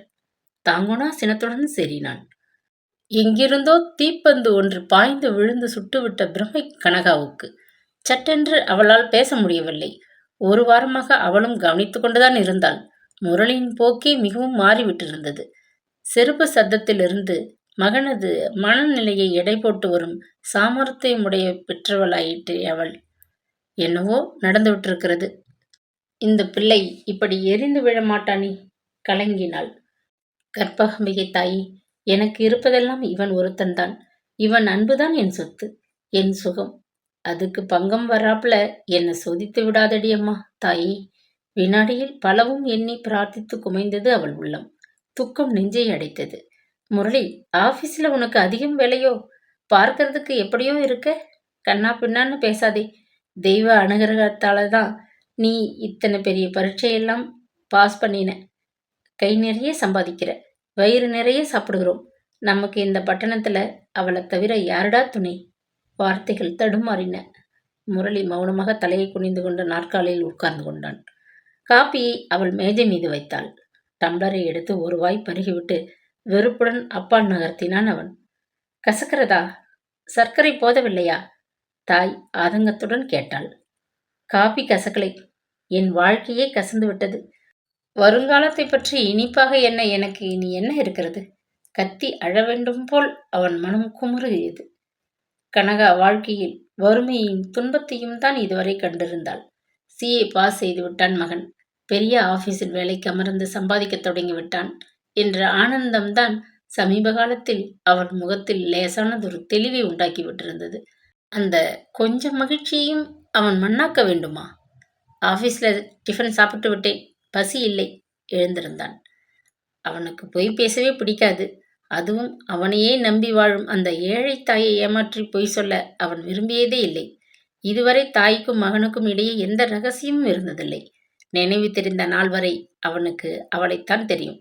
தாங்குனா சினத்துடன் சேரினான். எங்கிருந்தோ தீப்பந்து ஒன்று பாய்ந்து விழுந்து சுட்டுவிட்ட பிரமை கனகாவுக்கு. சட்டென்று அவளால் பேச முடியவில்லை. 1 வாரமாக அவளும் கவனித்து கொண்டுதான் இருந்தாள். முரளியின் போக்கே மிகவும் மாறிவிட்டிருந்தது. செருப்பு சத்தத்திலிருந்து மகனது மனநிலையை எடை போட்டு வரும் சாமர்த்தியமுடைய பெற்றவளாயிற்று அவள். என்னவோ நடந்துவிட்டிருக்கிறது. இந்த பிள்ளை இப்படி எரிந்து விழமாட்டானே. கலங்கினாள். கற்பகம்பிகை தாயி, எனக்கு இருப்பதெல்லாம் இவன் ஒருத்தன்தான். இவன் அன்புதான் என் சொத்து, என் சுகம். அதுக்கு பங்கம் வராப்புல என்னை சோதித்து விடாதடி அம்மா தாயி. வினாடியில் பலவும் எண்ணி பிரார்த்தித்து குமைந்தது அவள் உள்ளம். துக்கம் நெஞ்சை அடைத்தது. முரளி, ஆபீஸ்ல உனக்கு அதிகம் வேலையோ? பார்க்கறதுக்கு எப்படியோ இருக்க. கண்ணா பின்னான்னு பேசாதே. தெய்வ அனுகிரகத்தால தான் நீ இத்தனை பெரிய பரீட்சையெல்லாம் பாஸ் பண்ணின. கை நிறைய சம்பாதிக்கிற, வயிறு நிறைய சாப்பிடுகிறோம். நமக்கு இந்த பட்டணத்துல அவளை தவிர யாருடா துணை? வார்த்தைகள் தடுமாறின. முரளி மௌனமாக தலையை குனிந்து கொண்டு நாற்காலியில் உட்கார்ந்து கொண்டான். காப்பியை அவள் மேஜை மீது வைத்தாள். டம்ளரை எடுத்து ஒரு வாய் பருகிவிட்டு வெறுப்புடன் அப்பால் நகர்த்தினான் அவன். கசக்கிறதா? சர்க்கரை போதவில்லையா? தாய் ஆதங்கத்துடன் கேட்டாள். காப்பி கசக்கலை. என் வாழ்க்கையே கசந்து விட்டது. வருங்காலத்தை பற்றி இனிப்பாக என்ன எனக்கு இனி என்ன இருக்கிறது? கத்தி அழ வேண்டும் போல் அவன் மனம் குமுறுகிறது. கனகா வாழ்க்கையில் வறுமையையும் துன்பத்தையும் தான் இதுவரை கண்டிருந்தாள். சிஏ பாஸ் செய்து விட்டான் மகன். பெரிய ஆபீஸில் வேலைக்கு அமர்ந்து சம்பாதிக்க தொடங்கி விட்டான் என்ற ஆனந்தம்தான் சமீப காலத்தில் அவன் முகத்தில் லேசானதொரு தெளிவை உண்டாக்கி விட்டிருந்தது. அந்த கொஞ்சம் மகிழ்ச்சியையும் அவன் மண்ணாக்க வேண்டுமா? ஆபீஸில் டிஃபன் சாப்பிட்டு விட்டேன், பசி இல்லை. எழுந்திருந்தான். அவனுக்கு பொய் பேசவே பிடிக்காது. அதுவும் அவனையே நம்பி வாழும் அந்த ஏழை தாயை ஏமாற்றி பொய் சொல்ல அவன் விரும்பியதே இல்லை. இதுவரை தாய்க்கும் மகனுக்கும் இடையே எந்த ரகசியமும் இருந்ததில்லை. நினைவு தெரிந்த நாள் வரை அவனுக்கு அவளைத்தான் தெரியும்.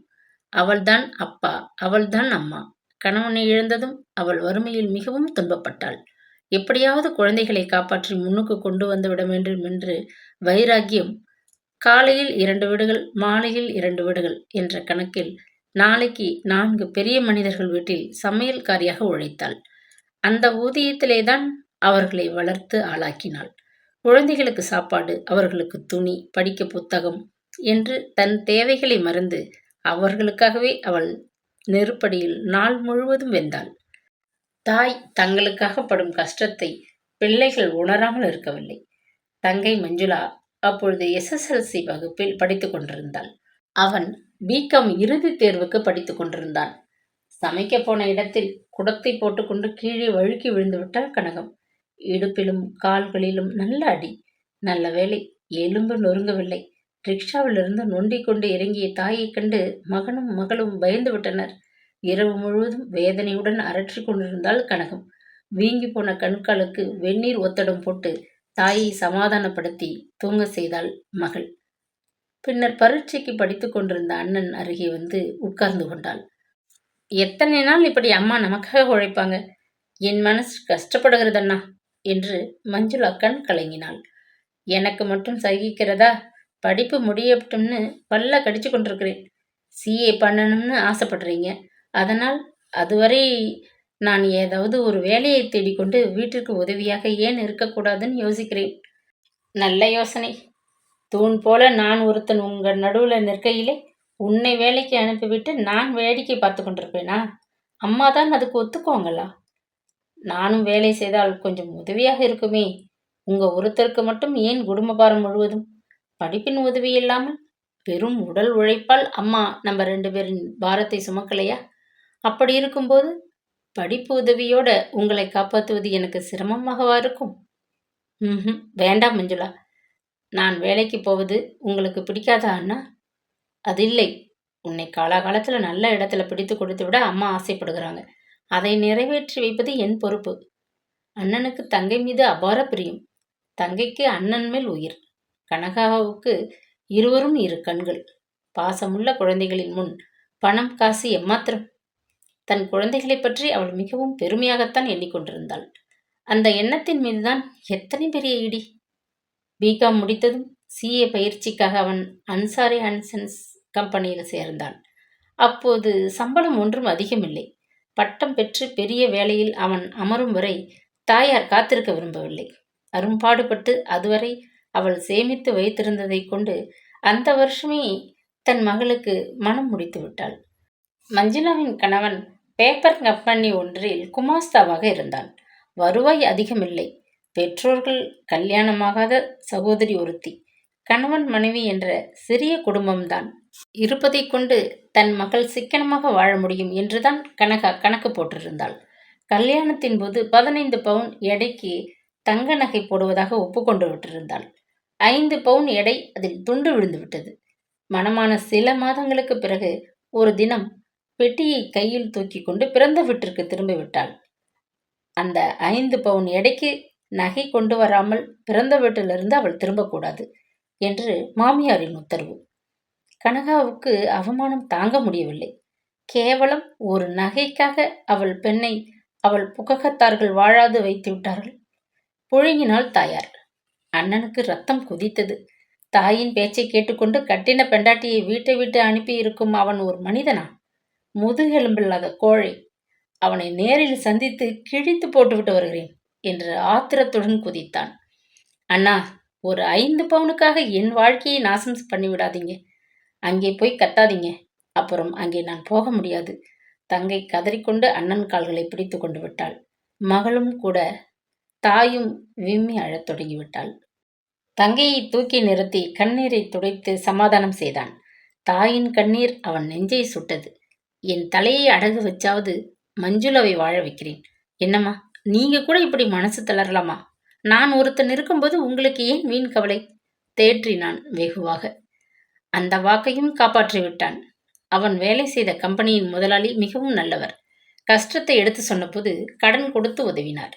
அவள்தான் அப்பா, அவள்தான் அம்மா. கணவனை இழந்ததும் அவள் வறுமையில் மிகவும் துன்பப்பட்டாள். எப்படியாவது குழந்தைகளை காப்பாற்றி முன்னுக்கு கொண்டு வந்து விட வேண்டும் என்று வைராக்கியம். காலையில் 2 வீடுகள், மாலையில் 2 வீடுகள் என்ற கணக்கில் நாளைக்கு 4 பெரிய மனிதர்கள் வீட்டில் சமையல்காரியாக உழைத்தாள். அந்த ஊதியத்திலேதான் அவர்களை வளர்த்து ஆளாக்கினாள். குழந்தைகளுக்கு சாப்பாடு, அவர்களுக்கு துணி, படிக்க புத்தகம் என்று தன் தேவைகளை மறந்து அவர்களுக்காகவே அவள் நெருப்படியில் நாள் முழுவதும் வெந்தாள். தாய் தங்களுக்காக படும் கஷ்டத்தை பிள்ளைகள் உணராமல் இருக்கவில்லை. தங்கை மஞ்சுளா அப்பொழுது SSLC வகுப்பில் படித்துக் கொண்டிருந்தாள். அவன் பிகாம் இறுதி தேர்வுக்கு படித்துக் கொண்டிருந்தான். சமைக்க போன இடத்தில் குடத்தை போட்டுக்கொண்டு கீழே வழுக்கி விழுந்து விட்டாள் கனகம். இடுப்பிலும் கால்களிலும் நல்ல அடி. நல்ல வேளை, எலும்பு நொறுங்கவில்லை. ரிக்ஷாவிலிருந்து நொண்டிக் கொண்டு இறங்கிய தாயைக் கண்டு மகனும் மகளும் பயந்து விட்டனர். இரவு முழுவதும் வேதனையுடன் அரற்றி கொண்டிருந்தாள் கனகம். வீங்கி போன கண்களுக்கு வெந்நீர் ஒத்தடம் போட்டு தாயை சமாதானப்படுத்தி தூங்க செய்தாள் மகள். பின்னர் பரீட்சைக்கு படித்துக் கொண்டிருந்த அண்ணன் அருகே வந்து உட்கார்ந்து கொண்டாள். எத்தனை நாள் இப்படி அம்மா நமக்காக உழைப்பாங்க? என் மனசு கஷ்டப்படுகிறதண்ணா என்று மஞ்சுளா கண் கலங்கினாள். எனக்கு மட்டும் சகிக்கிறதா? படிப்பு முடியட்டும்னு பல்ல கடிச்சு கொண்டிருக்கிறேன். சிஏ பண்ணணும்னு ஆசைப்படுறீங்க. அதனால் அதுவரை நான் ஏதாவது ஒரு வேலையை தேடிக்கொண்டு வீட்டிற்கு உதவியாக ஏன் இருக்கக்கூடாதுன்னு யோசிக்கிறேன். நல்ல யோசனை. தூண் போல நான் ஒருத்தன் உங்கள் நடுவில் நிற்கையிலே உன்னை வேலைக்கு அனுப்பிவிட்டு நான் வேடிக்கை பார்த்து கொண்டிருப்பேனா? அம்மா தான் அதுக்கு ஒத்துக்குவாங்களா? நானும் வேலை செய்தால் கொஞ்சம் உதவியாக இருக்குமே. உங்க ஒருத்தருக்கு மட்டும் ஏன் குடும்ப பாரம் முழுவதும்? படிப்பின் உதவி இல்லாமல் வெறும் உடல் உழைப்பால் அம்மா நம்ம 2 பேரின் பாரத்தை சுமக்கலையா? அப்படி இருக்கும்போது படிப்பு உதவியோட உங்களை காப்பாற்றுவது எனக்கு சிரமமாகவா இருக்கும்? வேண்டாம் மஞ்சுளா. நான் வேலைக்கு போவது உங்களுக்கு பிடிக்காதா அண்ணா? அது இல்லை. உன்னை காலாகாலத்தில் நல்ல இடத்துல பிடித்து கொடுத்து விட அம்மா ஆசைப்படுகிறாங்க. அதை நிறைவேற்றி வைப்பது என் பொறுப்பு. அண்ணனுக்கு தங்கை மீது அபார பிரியம். தங்கைக்கு அண்ணன் மேல் உயிர். கனகாவுக்கு இருவரும் 2 கண்கள். பாசமுள்ள குழந்தைகளின் முன் பணம் காசு எம்மாத்திரம்? தன் குழந்தைகளை பற்றி அவள் மிகவும் பெருமையாகத்தான் எண்ணிக்கொண்டிருந்தாள். அந்த எண்ணத்தின் மீதுதான் எத்தனை பெரிய இடி! பிகாம் முடித்ததும் சிஏ பயிற்சிக்காக அவன் அன்சாரி அண்ட் சன்ஸ் கம்பெனியில் சேர்ந்தான். அப்போது சம்பளம் ஒன்றும் அதிகமில்லை. பட்டம் பெற்று பெரிய வேலையில் அவன் அமரும் வரை தாயார் காத்திருக்க விரும்பவில்லை. அரும்பாடுபட்டு அதுவரை அவள் சேமித்து வைத்திருந்ததை கொண்டு அந்த வருஷமே தன் மகளுக்கு மனம் முடித்து விட்டாள். மஞ்சுளாவின் கணவன் பேப்பர் கம்பெனி ஒன்றில் குமாஸ்தாவாக இருந்தான். வருவாய் அதிகமில்லை. பெற்றோர்கள் கல்யாணமாகாத சகோதரி ஒருத்தி. கணவன் மனைவி என்ற சிறிய குடும்பம்தான். இருப்பதை கொண்டு தன் மகள் சிக்கனமாக வாழ முடியும் என்றுதான் கனகா கணக்கு போட்டிருந்தாள். கல்யாணத்தின் போது 15 பவுன் எடைக்கு தங்க நகை போடுவதாக ஒப்புக்கொண்டு விட்டிருந்தாள். 5 பவுன் எடை அதில் துண்டு விழுந்து விட்டது. மணமான சில மாதங்களுக்கு பிறகு ஒரு தினம் பெட்டியை கையில் தூக்கி கொண்டு பிறந்த வீட்டிற்கு திரும்பி விட்டாள். அந்த 5 பவுன் எடைக்கு நகை கொண்டு வராமல் பிறந்த வீட்டிலிருந்து அவள் திரும்பக்கூடாது என்று மாமியாரின் உத்தரவு. கனகாவுக்கு அவமானம் தாங்க முடியவில்லை. கேவலம் ஒரு நகைக்காக அவள் பெண்ணை அவள் புககத்தார்கள் வாழாது வைத்து விட்டார்கள். புழுங்கினாள் தாயார். அண்ணனுக்கு ரத்தம் கொதித்தது. தாயின் பேச்சை கேட்டுக்கொண்டு கட்டின பெண்டாட்டியை வீட்டை விட்டு அனுப்பி இருக்கும் அவன் ஒரு மனிதனா? முதுகெலும்பில்லாத கோழை. அவனை நேரில் சந்தித்து கிழித்து போட்டுவிட்டு வருகிறேன் என்று ஆத்திரத்துடன் குதித்தான். அண்ணா, ஒரு 5 பவுனுக்காக என் வாழ்க்கையை நாசம் பண்ணிவிடாதீங்க. அங்கே போய் கத்தாதீங்க. அப்புறம் அங்கே நான் போக முடியாது. தங்கை கதறிக்கொண்டு அண்ணன் கால்களை பிடித்து கொண்டு விட்டாள். மகளும் கூட. தாயும் விம்மி அழத் தொடங்கிவிட்டாள். தங்கையை தூக்கி நிறுத்தி கண்ணீரை துடைத்து சமாதானம் செய்தான். தாயின் கண்ணீர் அவன் நெஞ்சை சுட்டது. என் தலையை அடகு வச்சாவது மஞ்சுளாவை வாழ வைக்கிறேன். என்னம்மா, நீங்க கூட இப்படி மனசு தளரலாமா? நான் ஒருத்தன் இருக்கும்போது உங்களுக்கு ஏன் வீண் கவலை? தேற்றினான் வெகுவாக. அந்த வாக்கையும் காப்பாற்றி விட்டான். அவன் வேலை செய்த கம்பெனியின் முதலாளி மிகவும் நல்லவர். கஷ்டத்தை எடுத்து சொன்னபோது கடன் கொடுத்து உதவினார்.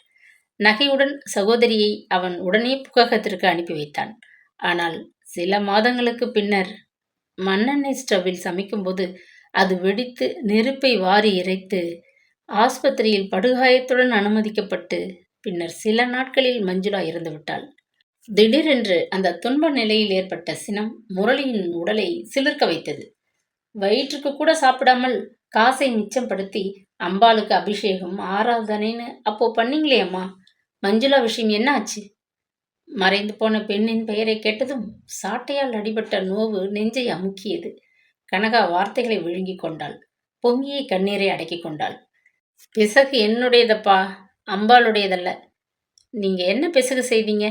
நகையுடன் சகோதரியை அவன் உடனே புககத்திற்கு அனுப்பி வைத்தான். ஆனால் சில மாதங்களுக்கு பின்னர் மண்ணெண்ணெய் ஸ்டவ்வில் சமைக்கும்போது அது வெடித்து நெருப்பை வாரி இறைத்து ஆஸ்பத்திரியில் படுகாயத்துடன் அனுமதிக்கப்பட்டு பின்னர் சில நாட்களில் மஞ்சுளா இறந்துவிட்டாள். திடீரென்று அந்த துன்ப நிலையில் ஏற்பட்ட சினம் முரளியின் உடலை சிலிர்க்க வைத்தது. வயிற்றுக்கு கூட சாப்பிடாமல் காசை மிச்சப்படுத்தி அம்பாளுக்கு அபிஷேகம் ஆராதனைன்னு அப்போ பண்ணீங்களே அம்மா, மஞ்சுளா விஷயம் என்ன ஆச்சு? மறைந்து போன பெண்ணின் பெயரை கேட்டதும் சாட்டையால் அடிபட்ட நோவு நெஞ்சை அமுக்கியது. கனகா வார்த்தைகளை விழுங்கிக் கொண்டாள். பொங்கிய கண்ணீரை அடக்கிக் கொண்டாள். பிசகு என்னுடையதப்பா, அம்பாளுடையதல்ல. நீங்க என்ன பிசகு செய்தீங்க?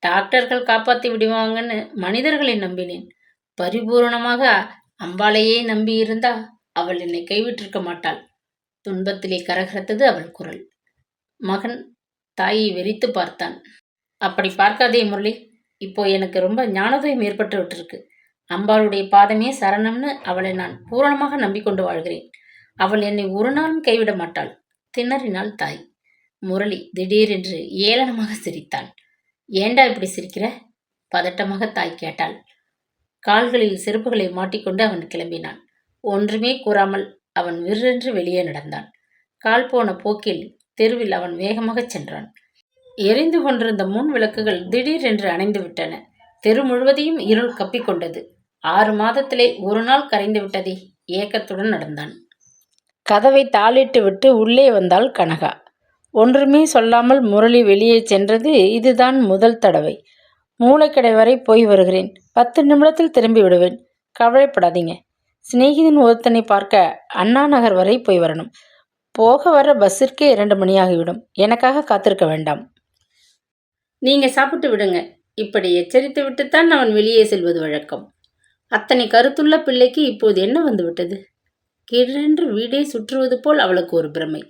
டாக்டர்கள் காப்பாற்றி விடுவாங்கன்னு மனிதர்களை நம்பினேன். பரிபூரணமாக அம்பாளையே நம்பியிருந்தா அவள் என்னை கைவிட்டிருக்க மாட்டாள். துன்பத்திலே கரகரத்தது அவள் குரல். மகன் தாயை வெறித்து பார்த்தான். அப்படி பார்க்காதே முரளி, இப்போ எனக்கு ரொம்ப ஞானோதயம் ஏற்பட்டு விட்டுருக்கு. அம்பாளுடைய பாதமே சரணம்னு அவளை நான் பூரணமாக நம்பிக்கொண்டு வாழ்கிறேன். அவள் என்னை ஒரு நாளும் கைவிட மாட்டாள். திணறினாள் தாய். முரளி திடீரென்று ஏளனமாக சிரித்தான். ஏண்டா இப்படி சிரிக்கிற? பதட்டமாக தாய் கேட்டாள். கால்களில் செருப்புகளை மாட்டிக்கொண்டு அவன் கிளம்பினான். ஒன்றுமே கூறாமல் அவன் விற்றென்று வெளியே நடந்தான். கால் போன போக்கில் தெருவில் அவன் வேகமாகச் சென்றான். எரிந்து கொண்டிருந்த முன் விளக்குகள் திடீரென்று அணைந்து விட்டன. தெரு முழுவதையும் இருள் கப்பிக்கொண்டது. 6 மாதத்திலே ஒரு நாள் கரைந்து விட்டதே. ஏக்கத்துடன் நடந்தான். கதவை தாளிட்டு விட்டு உள்ளே வந்தாள் கனகா. ஒன்றுமே சொல்லாமல் முரளி வெளியே சென்றது இதுதான் முதல் தடவை. மூளைக்கடை வரை போய் வருகிறேன். 10 நிமிடத்தில் திரும்பி விடுவேன். கவலைப்படாதீங்க. சிநேகிதன் ஒருத்தனை பார்க்க அண்ணா நகர் வரை போய் வரணும். போக வர பஸ்ஸிற்கே 2 மணியாகிவிடும். எனக்காக காத்திருக்க வேண்டாம். நீங்க சாப்பிட்டு விடுங்க. இப்படி எச்சரித்து விட்டுத்தான் அவன் வெளியே செல்வது வழக்கம். அத்தனை கருத்துள்ள பிள்ளைக்கு இப்போது என்ன வந்துவிட்டது? கிடென்று வீடே சுற்றுவது போல் அவளுக்கு ஒரு பிரமை.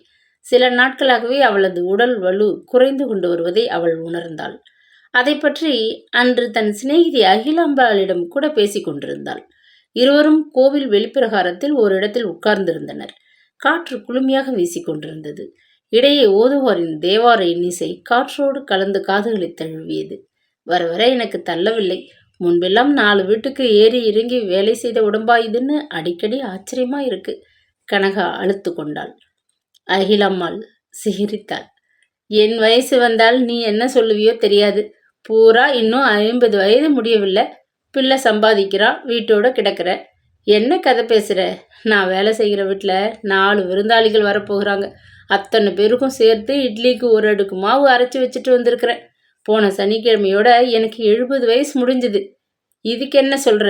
சில நாட்களாகவே அவளது உடல் வலு குறைந்து கொண்டு வருவதை அவள் உணர்ந்தாள். அதை பற்றி அன்று தன் சிநேகிதி அகிலாம்பாளிடம் கூட பேசிக் கொண்டிருந்தாள். இருவரும் கோவில் வெளிப்பிரகாரத்தில் ஒரு இடத்தில் உட்கார்ந்திருந்தனர். காற்று குளுமையாக வீசிக்கொண்டிருந்தது. இடையே ஓதுவாரின் தேவார இன்னிசை காற்றோடு கலந்து காதுகளை தழுவியது. வர வர எனக்கு தள்ளவில்லை. முன்பெல்லாம் 4 வீட்டுக்கு ஏறி இறங்கி வேலை செய்த உடம்பா இதுன்னு அடிக்கடி ஆச்சரியமா இருக்கு. கனகா அழுத்து கொண்டாள். அகிலம்மாள் சிரித்தாள். என் வயசு வந்தால் நீ என்ன சொல்லுவியோ தெரியாது. பூரா இன்னும் 50 வயது முடியவில்லை. பிள்ளை சம்பாதிக்கிறா, வீட்டோட கிடக்கிற. என்ன கதை பேசுற? நான் வேலை செய்கிற வீட்டில் 4 விருந்தாளிகள் வரப்போகிறாங்க. அத்தனை பேருக்கும் சேர்த்து இட்லிக்கு ஒரு அடுக்கு மாவு அரைச்சி வச்சுட்டு வந்திருக்கிறேன். போன சனிக்கிழமையோட எனக்கு 70 வயசு முடிஞ்சுது. இதுக்கு என்ன சொல்ற?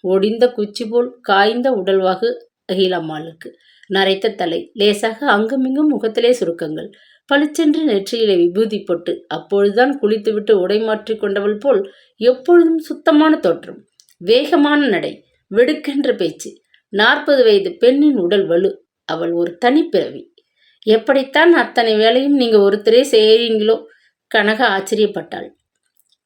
ஒடிந்த குச்சி போல் காய்ந்த உடல்வாகு அகிலம்மாளுக்கு. நரைத்த தலை, லேசாக அங்குமிங்கும் முகத்திலே சுருக்கங்கள், பளிச்சென்று நெற்றியிலே விபூதி பொட்டு. அப்பொழுதுதான் குளித்துவிட்டு உடை மாற்றி கொண்டவள் போல் எப்பொழுதும் சுத்தமான தோற்றம், வேகமான நடை, வெடுக்கென்ற பேச்சு. 40 வயது பெண்ணின் உடல் வலு. அவள் ஒரு தனிப்பிறவி. எப்படித்தான் அத்தனை வேலையும் நீங்க ஒருத்தரே செய்கிறீங்களோ? கனகா ஆச்சரியப்பட்டாள்.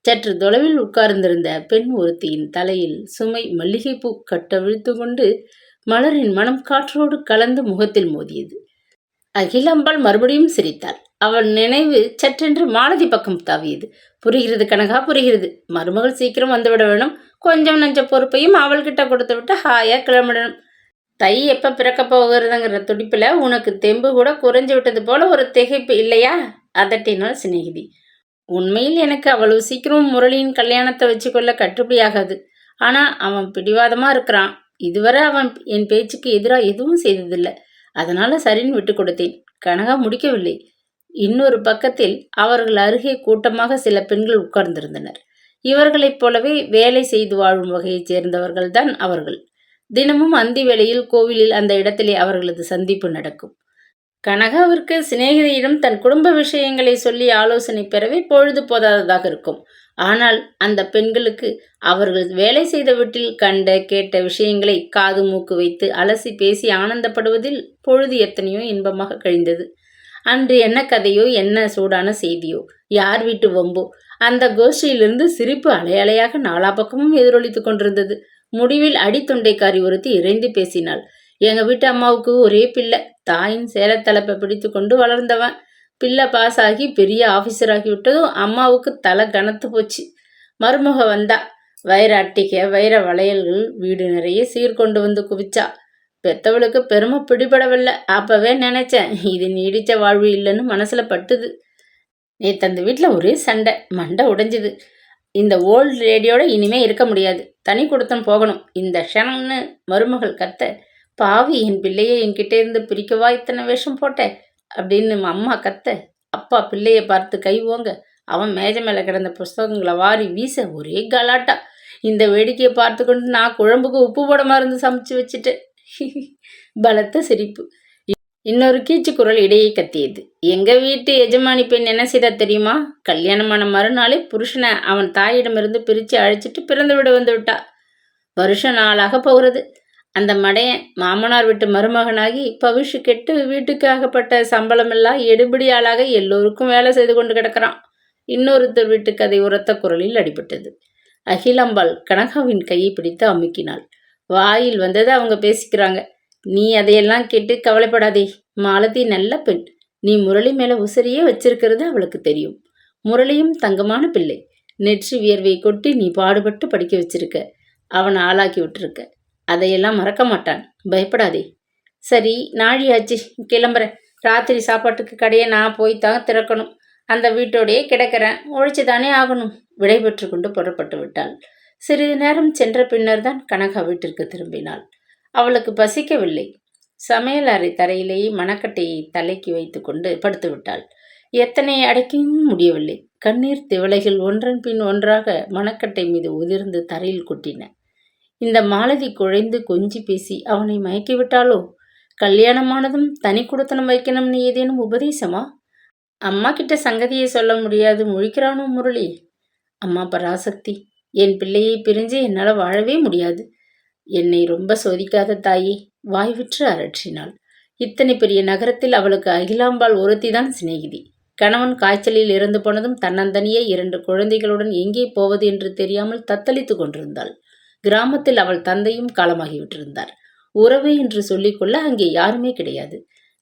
சற்று தொலைவில் உட்கார்ந்திருந்த பெண் ஒருத்தியின் தலையில் சுமை மல்லிகைப்பூ கட்டவிழ்த்து கொண்டு மலரின் மனம் காற்றோடு கலந்து முகத்தில் மோதியது. அகிலாம்பாள் மறுபடியும் சிரித்தாள். அவள் நினைவு சற்றென்று மாலதி பக்கம் தாவியது. புரிகிறது கனகா, புரிகிறது. மருமகள் சீக்கிரம் வந்துவிட வேணும். கொஞ்சம் நஞ்ச பொறுப்பையும் அவள்கிட்ட கொடுத்து விட்டு ஹாயா கிளம்பிடணும். தை எப்போ பிறக்க போகிறதுங்கிற துடிப்பில் உனக்கு தெம்பு கூட குறைஞ்சு விட்டது போல ஒரு திகைப்பு இல்லையா? அதட்டினாள் சிநேகிதி. உண்மையில் எனக்கு அவ்வளவு சீக்கிரம் முரளியின் கல்யாணத்தை வச்சுக்கொள்ள கட்டுப்படியாகாது. ஆனால் அவன் பிடிவாதமாக இருக்கிறான். இதுவரை அவன் என் பேச்சுக்கு எதிராக எதுவும் செய்ததில்லை. அதனால சரின்னு விட்டு கொடுத்தேன். கனகா முடிக்கவில்லை. இன்னொரு பக்கத்தில் அவர்கள் அருகே கூட்டமாக சில பெண்கள் உட்கார்ந்திருந்தனர். இவர்களைப் போலவே வேலை செய்து வாழும் வகையைச் சேர்ந்தவர்கள்தான் அவர்கள். தினமும் அந்தி வேளையில் கோவிலில் அந்த இடத்திலே அவர்களது சந்திப்பு நடக்கும். கனகாவிற்கு சிநேகிதியிடம் தன் குடும்ப விஷயங்களை சொல்லி ஆலோசனை பெறவே பொழுது போதாததாக இருக்கும். ஆனால் அந்த பெண்களுக்கு அவர்கள் வேலை செய்த வீட்டில் கண்ட கேட்ட விஷயங்களை காது மூக்கு வைத்து அலசி பேசி ஆனந்தப்படுவதில் பொழுது எத்தனையோ இன்பமாக கழிந்தது. அன்று என்ன கதையோ, என்ன சூடான செய்தியோ, யார் வீட்டு வம்போ, அந்த கோஷ்டியிலிருந்து சிரிப்பு அலையலையாக நாலா பக்கமும் எதிரொலித்து கொண்டிருந்தது. முடிவில் அடித்தொண்டைக்காரி ஒருத்தி இறைந்து பேசினாள். எங்க வீட்டு அம்மாவுக்கு ஒரே பிள்ளை. தாயின் சேலத்தலைப்பை பிடித்து கொண்டு வளர்ந்தவன். பிள்ளை பாஸ் ஆகி பெரிய ஆஃபீஸர் ஆகிவிட்டதும் அம்மாவுக்கு தலை கனத்து போச்சு. மருமக வந்தா. வைர அட்டிகை, வைர வளையல்கள் வீடு நிறைய சீர்கொண்டு வந்து குவிச்சா. பெத்தவளுக்கு பெருமை பிடிபடவில்லை. அப்பவே நினைச்சேன், இது நீடிச்ச வாழ்வு இல்லைன்னு மனசுல பட்டுது. நேற்று அந்த வீட்டில் ஒரே சண்டை, மண்டை உடைஞ்சுது. இந்த ஓல்டு ரேடியோட இனிமே இருக்க முடியாது. தனி கொடுத்தம் போகணும் இந்த க்ஷணம்னு மருமகள் கத்த. பாவி, என் பிள்ளையை என்கிட்ட இருந்து பிரிக்கவா இத்தனை வேஷம் போட்டேன் அப்படின்னு அம்மா கத்த. அப்பா பிள்ளையை பார்த்து கை ஓங்க. அவன் மேஜை மேலே கிடந்த புஸ்தகங்களை வாரி வீச ஒரே கலாட்டா. இந்த வேடிக்கையை பார்த்து கொண்டு நான் குழம்புக்கு உப்பு போட மருந்து சமைச்சு வச்சுட்டேன். பலத்த சிரிப்பு. இன்னொரு கீச்சு குரல் இடையே கத்தியது. எங்க வீட்டு எஜமானி பெண் என்ன செய்தா தெரியுமா? கல்யாணமான மறுநாளே புருஷனை அவன் தாயிடமிருந்து பிரித்து அழைச்சிட்டு பிறந்து விட வந்து விட்டா. வருஷம் நாளாக போகிறது. அந்த மடையன் மாமனார் வீட்டு மருமகனாகி பவிஷு கெட்டு வீட்டுக்கு ஆகப்பட்ட சம்பளமெல்லாம் எடுபடி ஆளாக எல்லோருக்கும் வேலை செய்து கொண்டு கிடக்கிறான். இன்னொருத்தர் வீட்டு கதை உரத்த குரலில் அடிபட்டது. அகிலாம்பாள் கனகாவின் கையை பிடித்து அமுக்கினாள். வாயில் வந்ததை அவங்க பேசிக்கிறாங்க. நீ அதையெல்லாம் கேட்டு கவலைப்படாதே. மாலதி நல்ல பெண். நீ முரளி மேலே உசரியே வச்சிருக்கிறது அவளுக்கு தெரியும். முரளியும் தங்கமான பிள்ளை. நெற்றி வியர்வை கொட்டி நீ பாடுபட்டு படிக்க வச்சிருக்க. அவனை ஆளாக்கி விட்டுருக்க. அதையெல்லாம் மறக்க மாட்டான். பயப்படாதே. சரி, நாழியாச்சு, கிளம்புறேன். ராத்திரி சாப்பாட்டுக்கு கடையை நான் போய் தான் திறக்கணும். அந்த வீட்டோடையே கிடக்கிறேன். ஒழிச்சு தானே ஆகணும். விடை பெற்று கொண்டு புறப்பட்டு விட்டாள். சிறிது நேரம் சென்ற பின்னர் தான் கனகா வீட்டிற்கு திரும்பினாள். அவளுக்கு பசிக்கவில்லை. சமையல் அறை தரையிலேயே மணக்கட்டையை தலைக்கு வைத்து கொண்டு படுத்து விட்டாள். எத்தனை அடைக்கவும் முடியவில்லை. கண்ணீர் திவலைகள் ஒன்றன் பின் ஒன்றாக மணக்கட்டை மீது உதிர்ந்து தரையில் கொட்டின. இந்த மாலதி குழைந்து கொஞ்சி பேசி அவனை மயக்கிவிட்டாளோ? கல்யாணமானதும் தனி குடுத்தனம் வைக்கணும்னு ஏதேனும் உபதேசமா? அம்மா கிட்ட சங்கதியை சொல்ல முடியாது முழிக்கிறானோ முரளி. அம்மா பராசக்தி, என் பிள்ளையை பிரிஞ்சு என்னால் வாழவே முடியாது. என்னை ரொம்ப சோதிக்காத தாயே. வாய் விற்று அரற்றினாள். இத்தனை பெரிய நகரத்தில் அவளுக்கு அகிலாம்பாள் ஒருத்திதான் சிநேகிதி. கணவன் காய்ச்சலில் இறந்து போனதும் தன்னந்தனியே 2 குழந்தைகளுடன் எங்கே போவது என்று தெரியாமல் தத்தளித்து கொண்டிருந்தாள். கிராமத்தில் அவள் தந்தையும் காலமாகிவிட்டிருந்தார். உறவு என்று சொல்லிக்கொள்ள அங்கே யாருமே கிடையாது.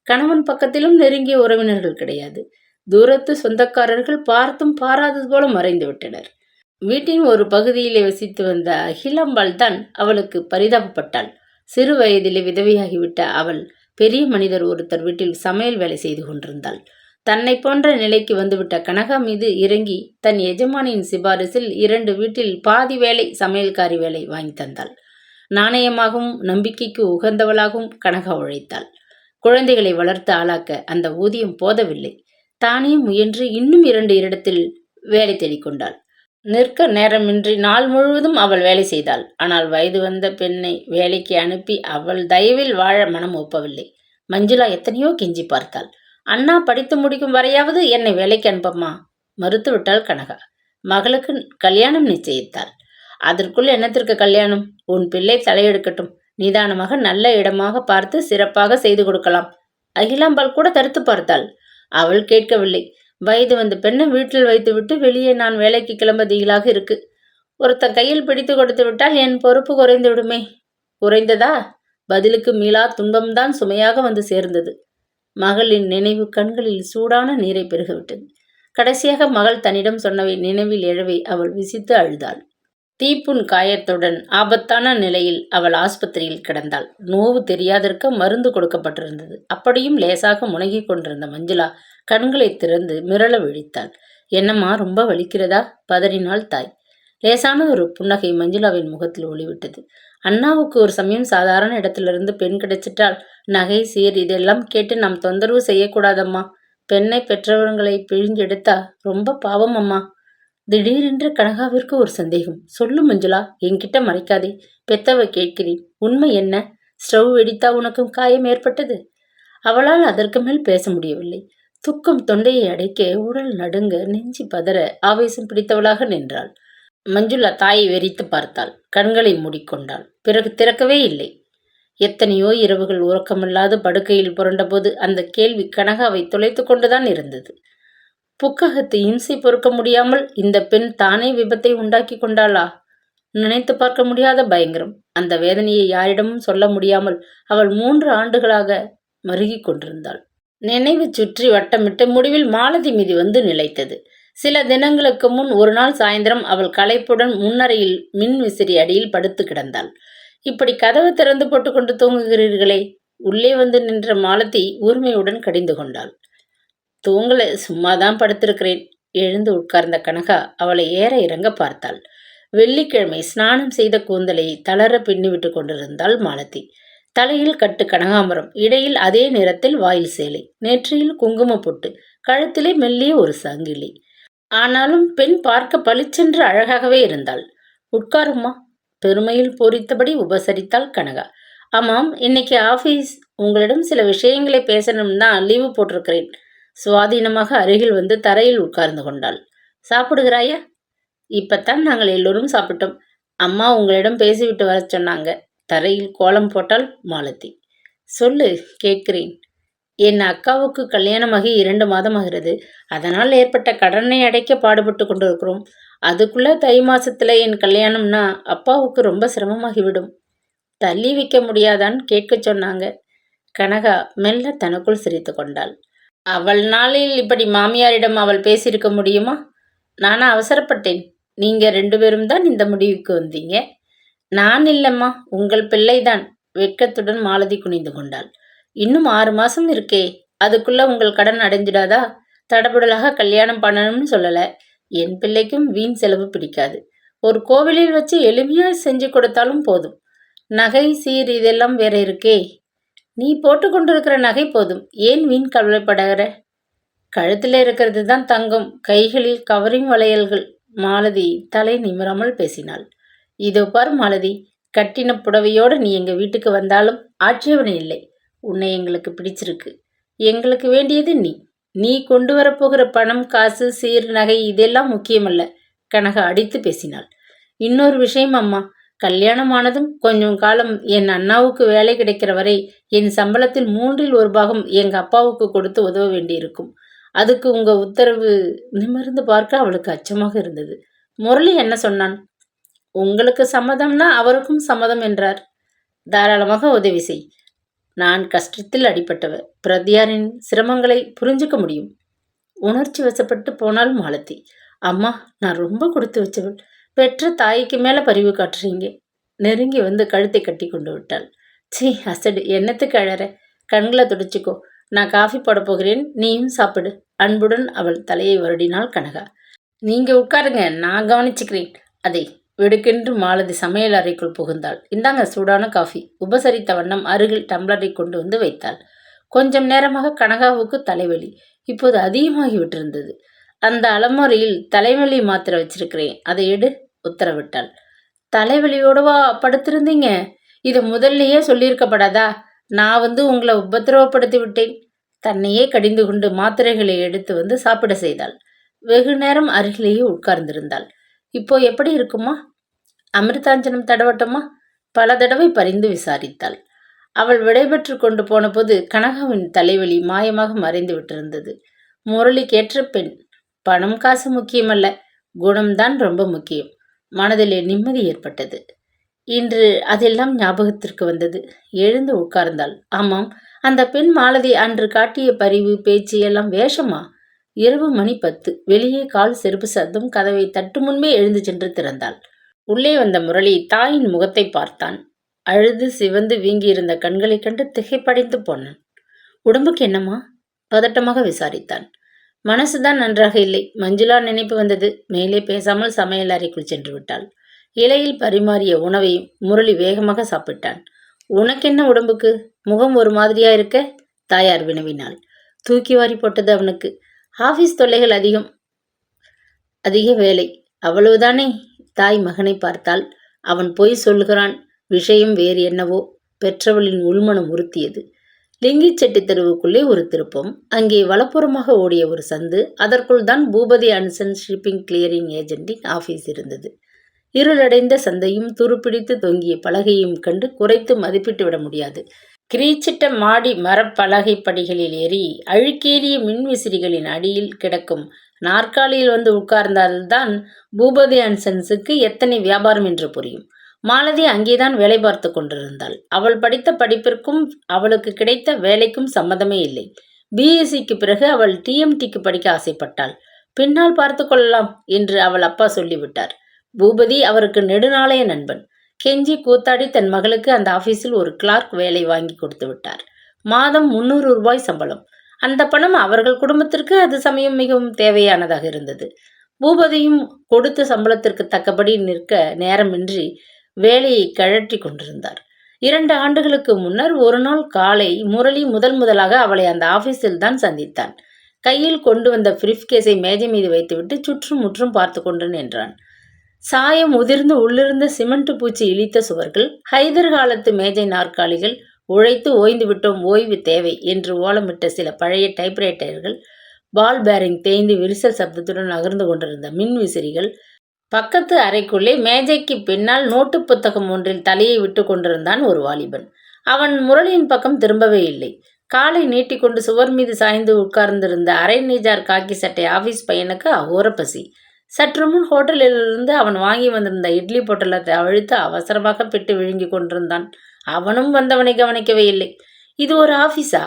கணவன் பக்கத்திலும் நெருங்கிய உறவினர்கள் கிடையாது. தூரத்து சொந்தக்காரர்கள் பார்த்தும் பாராதது போல மறைந்து விட்டனர். வீட்டின் ஒரு பகுதியிலே வசித்து வந்த அகிலாம்பாள் தான் அவளுக்கு பரிதாபப்பட்டாள். சிறு வயதிலே விதவையாகிவிட்ட அவள் பெரிய மனிதர் ஒருத்தர் வீட்டில் சமையல் வேலை செய்து கொண்டிருந்தாள். தன்னை போன்ற நிலைக்கு வந்துவிட்ட கனகா மீது இறங்கி தன் எஜமானியின் சிபாரிசில் 2 வீட்டில் பாதி வேலை சமையல்காரி வேலை வாங்கி தந்தாள். நாணயமாகவும் நம்பிக்கைக்கு உகந்தவளாகவும் கனகா உழைத்தாள். குழந்தைகளை வளர்த்து ஆளாக்க அந்த ஊதியம் போதவில்லை. தானே முயன்று இன்னும் 2 இடத்தில் வேலை தேடிக்கொண்டாள். நிற்க நேரமின்றி நாள் முழுவதும் அவள் வேலை செய்தாள். ஆனால் வயது வந்த பெண்ணை வேலைக்கு அனுப்பி அவள் தயவில் வாழ மனம் ஒப்பவில்லை. மஞ்சுளா எத்தனையோ கெஞ்சி பார்த்தாள். அண்ணா படித்து முடிக்கும் வரையாவது என்னை வேலைக்கு அனுப்பம்மா. மறுத்துவிட்டாள் கனகா. மகளுக்கு கல்யாணம் நிச்சயித்தாள். அதற்குள் என்னத்திற்கு கல்யாணம்? உன் பிள்ளை தலையெடுக்கட்டும். நிதானமாக நல்ல இடமாக பார்த்து சிறப்பாக செய்து கொடுக்கலாம். அகிலாம்பாள் கூட தடுத்து பார்த்தாள். அவள் கேட்கவில்லை. வயது வந்த பெண்ணை வீட்டில் வைத்துவிட்டு வெளியே நான் வேலைக்கு கிளம்ப திகிலாக இருக்கு. ஒருத்தன் கையில் பிடித்து கொடுத்து விட்டால் என் பொறுப்பு குறைந்து விடுமே. குறைந்ததா? பதிலுக்கு மீளா துன்பம்தான் சுமையாக வந்து சேர்ந்தது. மகளின் நினைவு கண்களில் சூடான நீரை பெருகவிட்டது. கடைசியாக மகள் தன்னிடம் சொன்னவை நினைவில் எழவே அவள் விசித்து அழுதாள். தீப்புண் காயத்துடன் ஆபத்தான நிலையில் அவள் ஆஸ்பத்திரியில் கிடந்தாள். நோவு தெரியாதற்கு மருந்து கொடுக்கப்பட்டிருந்தது. அப்படியும் லேசாக முனகிக் கொண்டிருந்த மஞ்சுளா கண்களை திறந்து மிரள விழித்தாள். என்னம்மா, ரொம்ப வலிக்கிறதா? பதறினாள் தாய். லேசான ஒரு புன்னகை மஞ்சுளாவின் முகத்தில் ஒளிவிட்டது. அண்ணாவுக்கு ஒரு சமயம் சாதாரண இடத்திலிருந்து பெண் கிடைச்சிட்டால் நகை சீர் இதெல்லாம் கேட்டு நாம் தொந்தரவு செய்யக்கூடாதம்மா. பெண்ணை பெற்றவர்களை பிழிஞ்செடுத்தா ரொம்ப பாவம் அம்மா. திடீரென்று கனகாவிற்கு ஒரு சந்தேகம். சொல்லு மஞ்சுளா, என்கிட்ட மறைக்காதே. பெத்தவ கேட்கிறேன். உண்மை என்ன? ஸ்டவ் வெடித்தா உனக்கும் காயம் ஏற்பட்டது? அவளால் அதற்கு மேல் பேச முடியவில்லை. துக்கம் தொண்டையை அடைக்க உடல் நடுங்க நெஞ்சி பதற ஆவேசம் பிடித்தவளாக நின்றாள். மஞ்சுளா தாயை வெறித்து பார்த்தாள். கண்களை மூடிக்கொண்டாள். பிறகு திறக்கவே இல்லை. எத்தனையோ இரவுகள் உறக்கமில்லாது படுக்கையில் புரண்டபோது அந்த கேள்வி கனகாவை துளைத்து கொண்டுதான் இருந்தது. புக்ககத்து இம்சை பொறுக்க முடியாமல் இந்த பெண் தானே விபத்தை உண்டாக்கி கொண்டாளா? நினைத்து பார்க்க முடியாத பயங்கரம். அந்த வேதனையை யாரிடமும் சொல்ல முடியாமல் அவள் 3 ஆண்டுகளாக மருகி கொண்டிருந்தாள். நினைவு சுற்றி வட்டமிட்டு முடிவில் மாலதி மீது வந்து நிலைத்தது. சில தினங்களுக்கு முன் ஒரு நாள் சாயந்தரம் அவள் களைப்புடன் முன்னறையில் மின் விசிறி அடியில் படுத்து கிடந்தாள். இப்படி கதவு திறந்து போட்டுக்கொண்டு தூங்குகிறீர்களே? உள்ளே வந்து நின்ற மாலதி உரிமையுடன் கடிந்து கொண்டாள். தூங்கல, சும்மாதான் படுத்திருக்கிறேன். எழுந்து உட்கார்ந்த கனகா அவளை ஏற இறங்க பார்த்தாள். வெள்ளிக்கிழமை ஸ்நானம் செய்த கூந்தலை தளர பின்னிவிட்டு கொண்டிருந்தாள் மாலதி. தலையில் கட்டு கனகாம்பரம், இடையில் அதே நிறத்தில் வாயில் சேலை, நெற்றியில் குங்கும பொட்டு, கழுத்திலே மெல்லிய ஒரு சங்கிலி. ஆனாலும் பெண் பார்க்க பளிச்சென்று அழகாகவே இருந்தாள். உட்காருமா, பெருமையில் பூரித்தபடி உபசரித்தாள் கனகா. ஆமாம், இன்னைக்கு ஆஃபீஸ், உங்களிடம் சில விஷயங்களை பேசணும்னா லீவு போட்டிருக்கிறேன். சுவாதீனமாக அருகில் வந்து தரையில் உட்கார்ந்து கொண்டாள். சாப்பிடுகிறாயா? இப்பத்தான் நாங்கள் எல்லோரும் சாப்பிட்டோம். அம்மா உங்களிடம் பேசிவிட்டு வர சொன்னாங்க. தரையில் கோலம் போட்டாள் மாலதி. சொல்லு, கேட்கிறேன். என் அக்காவுக்கு கல்யாணமாகி 2 மாதமாகிறது. அதனால் ஏற்பட்ட கடனை அடைக்க பாடுபட்டு கொண்டிருக்கிறோம். அதுக்குள்ள தை மாசத்துல என் கல்யாணம்னா அப்பாவுக்கு ரொம்ப சிரமமாகிவிடும். தள்ளி வைக்க முடியாதான்னு கேட்க சொன்னாங்க. கனகா மெல்ல தனக்குள் சிரித்து கொண்டாள். அவள் நாளில் இப்படி மாமியாரிடம் அவள் பேசியிருக்க முடியுமா? நானா அவசரப்பட்டேன். நீங்க 2 பேரும் தான் இந்த முடிவுக்கு வந்தீங்க. நான் இல்லம்மா, உங்கள் பிள்ளைதான். வெட்கத்துடன் மாலதி குனிந்து கொண்டாள். இன்னும் 6 மாசம் இருக்கே, அதுக்குள்ள உங்கள் கடன் அடைஞ்சிடாதா? தடபுடலாக கல்யாணம் பண்ணணும்னு சொல்லல. என் பிள்ளைக்கும் வீண் செலவு பிடிக்காது. ஒரு கோவிலில் வச்சு எளிமையாய் செஞ்சு கொடுத்தாலும் போதும். நகை சீர் இதெல்லாம் வேற இருக்கே. நீ போட்டு கொண்டிருக்கிற நகை போதும். ஏன் வீண் கவலைப்படுகிற? கழுத்தில் இருக்கிறது தான் தங்கம், கைகளில் கவரிங் வளையல்கள். மாலதி தலை நிமிராமல் பேசினாள். இதோ பார் மாலதி, கட்டின புடவையோடு நீ எங்க வீட்டுக்கு வந்தாலும் ஆட்சேபனை இல்லை. உன்னை எங்களுக்கு பிடிச்சிருக்கு. எங்களுக்கு வேண்டியது நீ. நீ கொண்டு வரப்போகிற பணம், காசு, சீர், நகை இதெல்லாம் முக்கியமல்ல. கனகா அடித்து பேசினாள். இன்னொரு விஷயம் அம்மா, கல்யாணமானதும் கொஞ்சம் காலம் என் அண்ணாவுக்கு வேலை கிடைக்கிற வரை என் சம்பளத்தில் 1/3 பாகம் எங்க அப்பாவுக்கு கொடுத்து உதவ வேண்டியிருக்கும். அதுக்கு உங்க உத்தரவு? நிமிர்ந்து பார்க்க அவளுக்கு அச்சமாக இருந்தது. முரளி என்ன சொன்னான்? உங்களுக்கு சம்மதம்னா அவருக்கும் சம்மதம் என்றார். தாராளமாக உதவி செய். நான் கஷ்டத்தில் அடிபட்டவ. பிரதியாரின் சிரமங்களை புரிஞ்சுக்க முடியும். உணர்ச்சி வசப்பட்டு போனாள் மாலதி. அம்மா, நான் ரொம்ப கொடுத்து வச்சவள். பெற்ற தாய்க்கு மேல பரிவு காட்டுறீங்க. நெருங்கி வந்து கழுத்தை கட்டி கொண்டு விட்டாள். சீ, அசடு, என்னத்துக்கு அழற? கண்களை துடைச்சிக்கோ. நான் காஃபி போட போகிறேன், நீயும் சாப்பிடு. அன்புடன் அவள் தலையை வருடினாள் கனகா. நீங்க உட்காருங்க, நான் கவனிச்சுக்கிறேன். அதை வெடுக்கென்று மாலதி சமையல் அறைக்குள் புகுந்தாள். இந்தாங்க சூடான காஃபி. உபசரித்த வண்ணம் அருகில் டம்ளரை கொண்டு வந்து வைத்தாள். கொஞ்சம் நேரமாக கனகாவுக்கு தலைவலி இப்போது அதிகமாகி விட்டிருந்தது. அந்த அலமாரியில் தலைவலி மாத்திரை வச்சிருக்கிறேன், அதை எடு, உத்தரவிட்டாள். தலைவலியோடவா படுத்திருந்தீங்க? இதை முதல்லையே சொல்லியிருக்கப்படாதா? நான் வந்து உங்களை உபத்திரவப்படுத்தி விட்டேன். தன்னையே கடிந்து கொண்டு மாத்திரைகளை எடுத்து வந்து சாப்பிட செய்தாள். வெகு நேரம் அருகிலேயே உட்கார்ந்திருந்தாள். இப்போ எப்படி இருக்குமா? அமிர்தாஞ்சனம் தடவட்டமா? பல தடவை பரிந்து விசாரித்தாள். அவள் விடைபெற்று கொண்டு போன போது கனகாவின் தலைவலி மாயமாக மறைந்து விட்டிருந்தது. முரளிக்கேற்ற பெண். பணம் காசு முக்கியமல்ல, குணம்தான் ரொம்ப முக்கியம். மனதிலே நிம்மதி ஏற்பட்டது. இன்று அதெல்லாம் ஞாபகத்திற்கு வந்தது. எழுந்து உட்கார்ந்தாள். ஆமாம், அந்த பெண் மாலதி அன்று காட்டிய பரிவு, பேச்சு எல்லாம் வேஷமா? இரவு மணி 10. வெளியே கால் செருப்பு சத்தம். கதவை தட்டு முன்பே எழுந்து சென்று திறந்தாள். உள்ளே வந்த முரளி தாயின் முகத்தை பார்த்தான். அழுது சிவந்து வீங்கியிருந்த கண்களைக் கண்டு திகைப்படைந்து போனான். உடம்புக்கு என்னம்மா? பதட்டமாக விசாரித்தான். மனசுதான் நன்றாக இல்லை. மஞ்சுளா நினைப்பு வந்தது. மேலே பேசாமல் சமையல் அறைக்குள் சென்று விட்டாள். இலையில் பரிமாறிய உணவை முரளி வேகமாக சாப்பிட்டான். உனக்கென்ன உடம்புக்கு? முகம் ஒரு மாதிரியா இருக்க? தாயார் வினவினாள். தூக்கி வாரி போட்டது அவனுக்கு. ஆபீஸ் தொல்லைகள் அதிக வேலை, அவ்வளவுதானே? தாய் மகனை பார்த்தாள். அவன் பொய் சொல்கிறான். விஷயம் வேறு என்னவோ. பெற்றவளின் உள்மனம் உறுத்தியது. லிங்கிச்செட்டி தெருவுக்குள்ளே ஒரு திருப்பம். அங்கே வலப்புறமாக ஓடிய ஒரு சந்து. அதற்குள் தான் Boopathi and sons shipping clearing ஏஜென்டின் ஆபீஸ் இருந்தது. இருளடைந்த சந்தையும் துருப்பிடித்து தொங்கிய பலகையும் கண்டு குறைத்து மதிப்பிட்டு விட முடியாது. கிரீச்சிட்ட மாடி மரப்பலகை படிகளில் ஏறி அழுக்கேறிய மின்விசிறிகளின் அடியில் கிடக்கும் நாற்காலியில் வந்து உட்கார்ந்தால்தான் பூபதி அண்ட் சன்ஸுக்கு எத்தனை வியாபாரம் என்று புரியும். மாலதி அங்கேதான் வேலை பார்த்து கொண்டிருந்தாள். அவள் படித்த படிப்பிற்கும் அவளுக்கு கிடைத்த வேலைக்கும் சம்மதமே இல்லை. பிஎஸ்சிக்கு பிறகு அவள் டிஎம்டிக்கு படிக்க ஆசைப்பட்டாள். பின்னால் பார்த்து கொள்ளலாம் என்று அவள் அப்பா சொல்லிவிட்டார். பூபதி அவருக்கு நெடுநாளைய நண்பன். கெஞ்சி கூத்தாடி தன் மகளுக்கு அந்த ஆபீஸில் ஒரு கிளார்க் வேலை வாங்கி கொடுத்து விட்டார். மாதம் 300 ரூபாய் சம்பளம். அந்த பணம் அவர்கள் குடும்பத்திற்கு அது சமயம் மிகவும் தேவையானதாக இருந்தது. பூபதியும் கொடுத்த சம்பளத்திற்கு தக்கபடி நிற்க நேரமின்றி வேலையை கழற்றி கொண்டிருந்தார். 2 ஆண்டுகளுக்கு முன்னர் ஒரு நாள் காலை முரளி முதலாக அவளை அந்த ஆபீஸில் தான் சந்தித்தான். கையில் கொண்டு வந்த பிரிஃப்கேஸை மேஜை மீது வைத்துவிட்டு சுற்றும் முற்றும் பார்த்து கொண்டு நின்றான். சாயம் உதிர்ந்து உள்ளிருந்த சிமெண்ட் பூச்சி இழித்த சுவர்கள், ஹைதர் காலத்து மேஜை நாற்காலிகள், உழைத்து ஓய்ந்து விட்டோம், ஓய்வு தேவை என்று ஓலமிட்ட சில பழைய டைப்ரைட்டர்கள், பால் பேரிங் தேய்ந்து விரிசல் சப்தத்துடன் நகர்ந்து கொண்டிருந்த மின் விசிறிகள். பக்கத்து அறைக்குள்ளே மேஜைக்கு பின்னால் நோட்டு புத்தகம் ஒன்றில் தலையை விட்டு கொண்டிருந்தான் ஒரு வாலிபன். அவன் முரளியின் பக்கம் திரும்பவே இல்லை. காலை நீட்டிக்கொண்டு சுவர் மீது சாய்ந்து உட்கார்ந்திருந்த அரை நீஜார் காக்கி சட்டை ஆபீஸ் பையனுக்கு அகோர பசி. சற்று முன் ஹோட்டலிலிருந்து அவன் வாங்கி வந்திருந்த இட்லி பொட்டலத்தை அவிழ்த்து அவசரமாக பிட்டு விழுங்கி கொண்டிருந்தான். அவனும் வந்தவனை கவனிக்கவே இல்லை. இது ஒரு ஆபீஸா?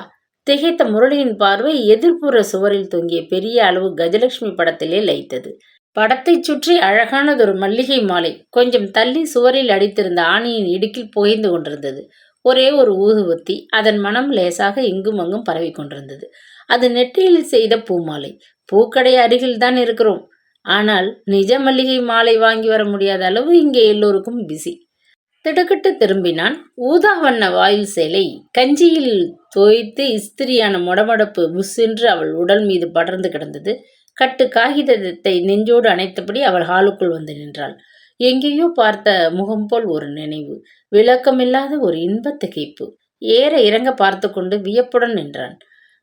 திகைத்த முரளியின் பார்வை எதிர்ப்புற சுவரில் தொங்கிய பெரிய அளவு கஜலட்சுமி படத்திலே லயித்தது. படத்தைச் சுற்றி அழகானதொரு மல்லிகை மாலை கொஞ்சம் தள்ளி சுவரில் அடித்திருந்த ஆணியின் இடுக்கில் புகைந்து கொண்டிருந்தது. ஒரே ஒரு ஊதுவத்தி, அதன் மனம் லேசாக இங்கும் அங்கும் பரவி கொண்டிருந்தது. அது நெற்றியில் செய்த பூமாலை. பூக்கடை அருகில்தான் இருக்கிறோம். ஆனால் நிஜ மல்லிகை மாலை வாங்கி வர முடியாத அளவு இங்கே எல்லோருக்கும் பிஸி. திடுக்கிட்டு திரும்பினான். ஊதா வண்ண வாயில் சேலை கஞ்சியில் தோய்த்து இஸ்திரியான மொடமொடப்பு புஷ்ஷென்று அவள் உடல் மீது படர்ந்து கிடந்தது. கட்டு காகிதத்தை நெஞ்சோடு அணைத்தபடி அவள் ஹாலுக்குள் வந்து நின்றாள். எங்கேயோ பார்த்த முகம் போல் ஒரு நினைவு, விளக்கமில்லாத ஒரு இன்பத் திகைப்பு. ஏற இறங்க பார்த்து கொண்டு வியப்புடன் நின்றான்.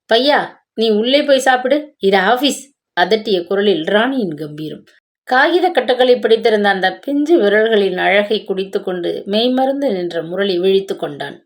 பையா, நீ உள்ளே போய் சாப்பிடு, இது ஆபீஸ், அதட்டிய குரலில் ராணியின் கம்பீரம். காகித கட்டுக்களை பிடித்திருந்த அந்த பிஞ்சு விரல்களின் அழகை குடித்து கொண்டு மெய்மறந்து நின்ற முரளி விழித்து கொண்டான்.